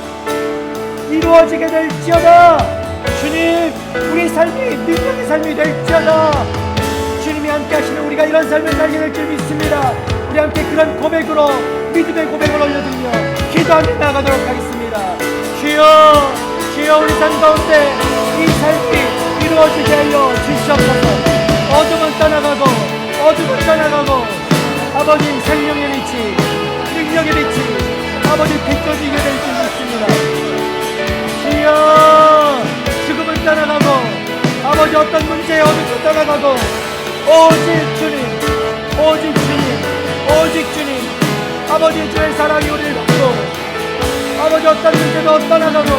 C: 이루어지게 될지어다. 주님 우리 삶이 능력의 삶이 될지어다. 주님이 함께 하시는 우리가 이런 삶을 살게 될 줄 믿습니다. 우리 함께 그런 고백으로 믿음의 고백을 올려드리며 기도하며 나가도록 하겠습니다. 주여 주여 우리 삶 가운데 이 삶이 이루어지게 하여 주시옵소서. 어둠은 떠나가고 어둠은 떠나가고 아버지 생명의 빛이 능력의 빛이 아버지 비춰지게 될 줄 믿습니다. 주여 죽음은 떠나가고 아버지 어떤 문제의 어둠도 떠나가고 오직 주님 오직 주님 오직 주님 아버지 주의 사랑이 우리를 받고 아버지 어떤 문제도 떠나가고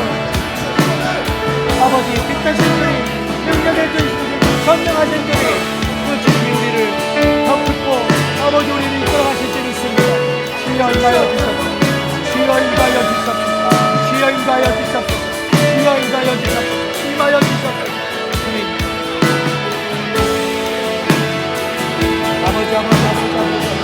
C: 아버지 빛대신 주님 능력의 주님 전능하신 주님 그 주님이 우리를 덮고 아버지 우리를 이끌어가실 줄 믿습니다. 주여 임하여 주옵소서. 주여 임하여 주옵소서. 주여 임하여 주옵소서. 주여 임하여 주옵소서. 임하여 주옵소서. 주님 아버지 아버지 아버지 아버지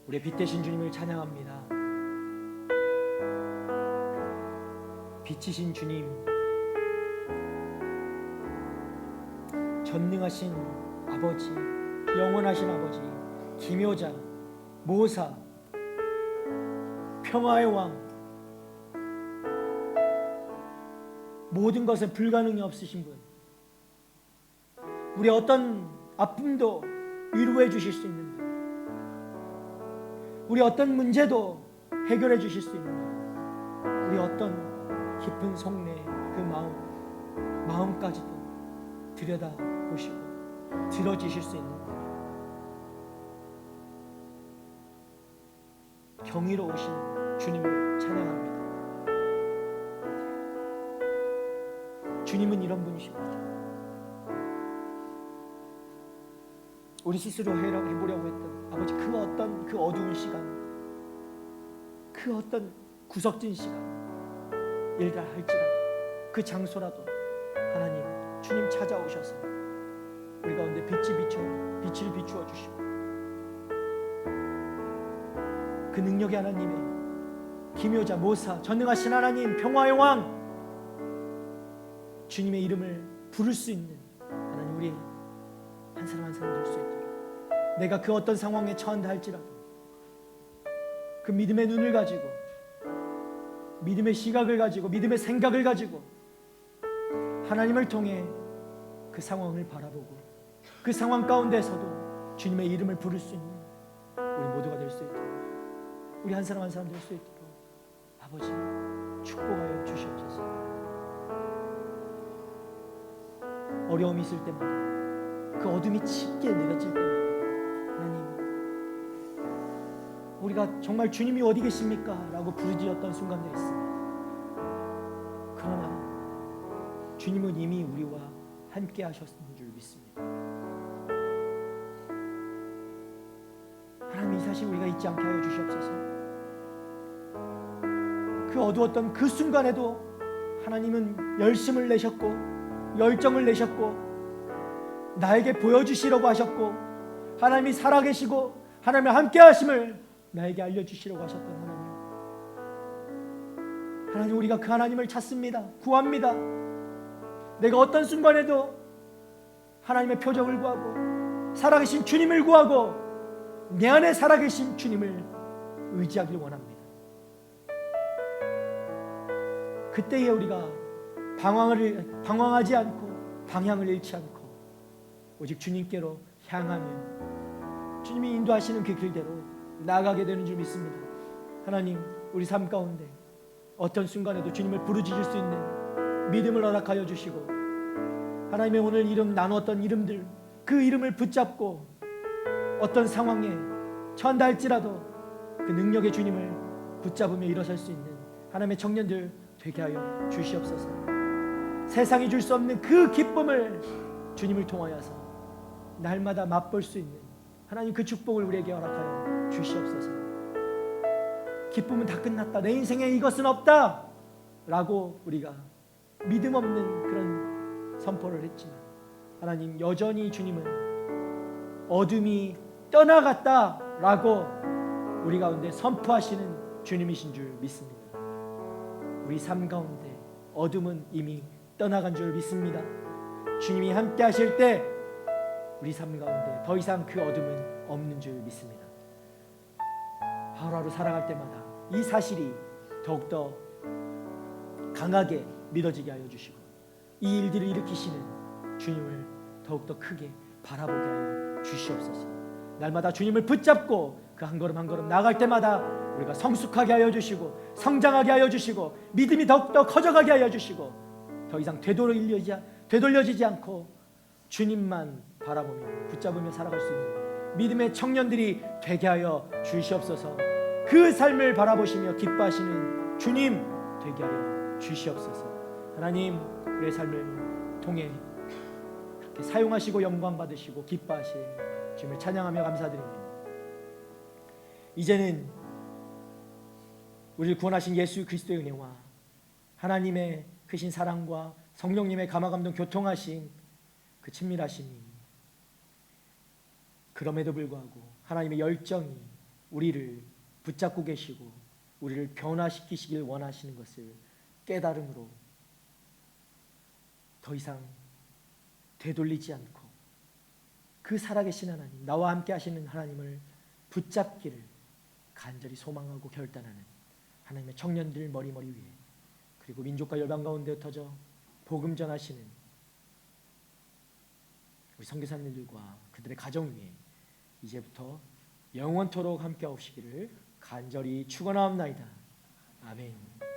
C: 우리의 빛 되신 주님을 찬양합니다. 빛이신 주님, 전능하신 아버지, 영원하신 아버지, 기묘자, 모사, 평화의 왕, 모든 것에 불가능이 없으신 분, 우리 어떤 아픔도 위로해 주실 수 있는 분, 우리 어떤 문제도 해결해 주실 수 있는 분, 우리 어떤 깊은 속내 그 마음까지도 들여다보시고 들어주실 수 있는 분, 경이로우신 주님을 찬양합니다. 주님은 이런 분이십니다. 우리 스스로 해보려고 했던 아버지 그 어두운 시간, 그 어떤 구석진 시간 일다 할지라도 그 장소라도 하나님 주님 찾아오셔서 우리 가운데 빛을 비추어 주시고 그 능력의 하나님의 기묘자 모사 전능하신 하나님 평화의 왕 주님의 이름을 부를 수 있는 하나님 우리 한 사람 한 사람 될 수 있도록 내가 그 어떤 상황에 처한다 할지라도 그 믿음의 눈을 가지고 믿음의 시각을 가지고 믿음의 생각을 가지고 하나님을 통해 그 상황을 바라보고 그 상황 가운데서도 주님의 이름을 부를 수 있는 우리 모두가 될 수 있도록 우리 한 사람 한 사람 될 수 있도록 아버지 축복하여 주시옵소서. 어려움이 있을 때마다 그 어둠이 짙게 내려질 때마다 하나님 우리가 정말 주님이 어디 계십니까? 라고 부르짖었던 순간들이 있습니다. 그러나 주님은 이미 우리와 함께 하셨는 줄 믿습니다. 하나님 이 사실 우리가 잊지 않게 하여 주시옵소서. 그 어두웠던 그 순간에도 하나님은 열심을 내셨고 열정을 내셨고 나에게 보여주시려고 하셨고 하나님이 살아계시고 하나님의 함께 하심을 나에게 알려주시려고 하셨던 하나님 우리가 그 하나님을 찾습니다. 구합니다. 내가 어떤 순간에도 하나님의 표적을 구하고 살아계신 주님을 구하고 내 안에 살아계신 주님을 의지하기를 원합니다. 그때에 우리가 방황하지 않고 방향을 잃지 않고 오직 주님께로 향하며 주님이 인도하시는 그 길대로 나아가게 되는 줄 믿습니다. 하나님 우리 삶 가운데 어떤 순간에도 주님을 부르짖을 수 있는 믿음을 허락하여 주시고 하나님의 오늘 이름 나누었던 이름들 그 이름을 붙잡고 어떤 상황에 처한다 할지라도 그 능력의 주님을 붙잡으며 일어설 수 있는 하나님의 청년들 되게 하여 주시옵소서. 세상이 줄 수 없는 그 기쁨을 주님을 통하여서 날마다 맛볼 수 있는 하나님 그 축복을 우리에게 허락하여 주시옵소서. 기쁨은 다 끝났다, 내 인생에 이것은 없다 라고 우리가 믿음 없는 그런 선포를 했지만 하나님 여전히 주님은 어둠이 떠나갔다 라고 우리 가운데 선포하시는 주님이신 줄 믿습니다. 우리 삶 가운데 어둠은 이미 떠나간 줄 믿습니다. 주님이 함께 하실 때 우리 삶 가운데 더 이상 그 어둠은 없는 줄 믿습니다. 하루하루 살아갈 때마다 이 사실이 더욱더 강하게 믿어지게 하여 주시고 이 일들을 일으키시는 주님을 더욱더 크게 바라보게 하여 주시옵소서. 날마다 주님을 붙잡고 그 한 걸음 한 걸음 나아갈 때마다 우리가 성숙하게 하여 주시고 성장하게 하여 주시고 믿음이 더욱더 커져가게 하여 주시고 더 이상 되돌려지지 않고 주님만 바라보며 붙잡으며 살아갈 수 있는 믿음의 청년들이 되게 하여 주시옵소서. 그 삶을 바라보시며 기뻐하시는 주님 되게 하여 주시옵소서. 하나님 우리의 삶을 통해 그렇게 사용하시고 영광 받으시고 기뻐하실 주님을 찬양하며 감사드립니다. 이제는 우리를 구원하신 예수 그리스도의 은혜와 하나님의 크신 사랑과 성령님의 감화감동 교통하심 그 친밀하심이 그럼에도 불구하고 하나님의 열정이 우리를 붙잡고 계시고 우리를 변화시키시길 원하시는 것을 깨달음으로 더 이상 되돌리지 않고 그 살아계신 하나님, 나와 함께 하시는 하나님을 붙잡기를 간절히 소망하고 결단하는 하나님의 청년들 머리머리 위에, 그리고 민족과 열방 가운데 흩어져 복음 전하시는 우리 선교사님들과 그들의 가정 위에 이제부터 영원토록 함께 하시기를 간절히 축원하옵나이다. 아멘.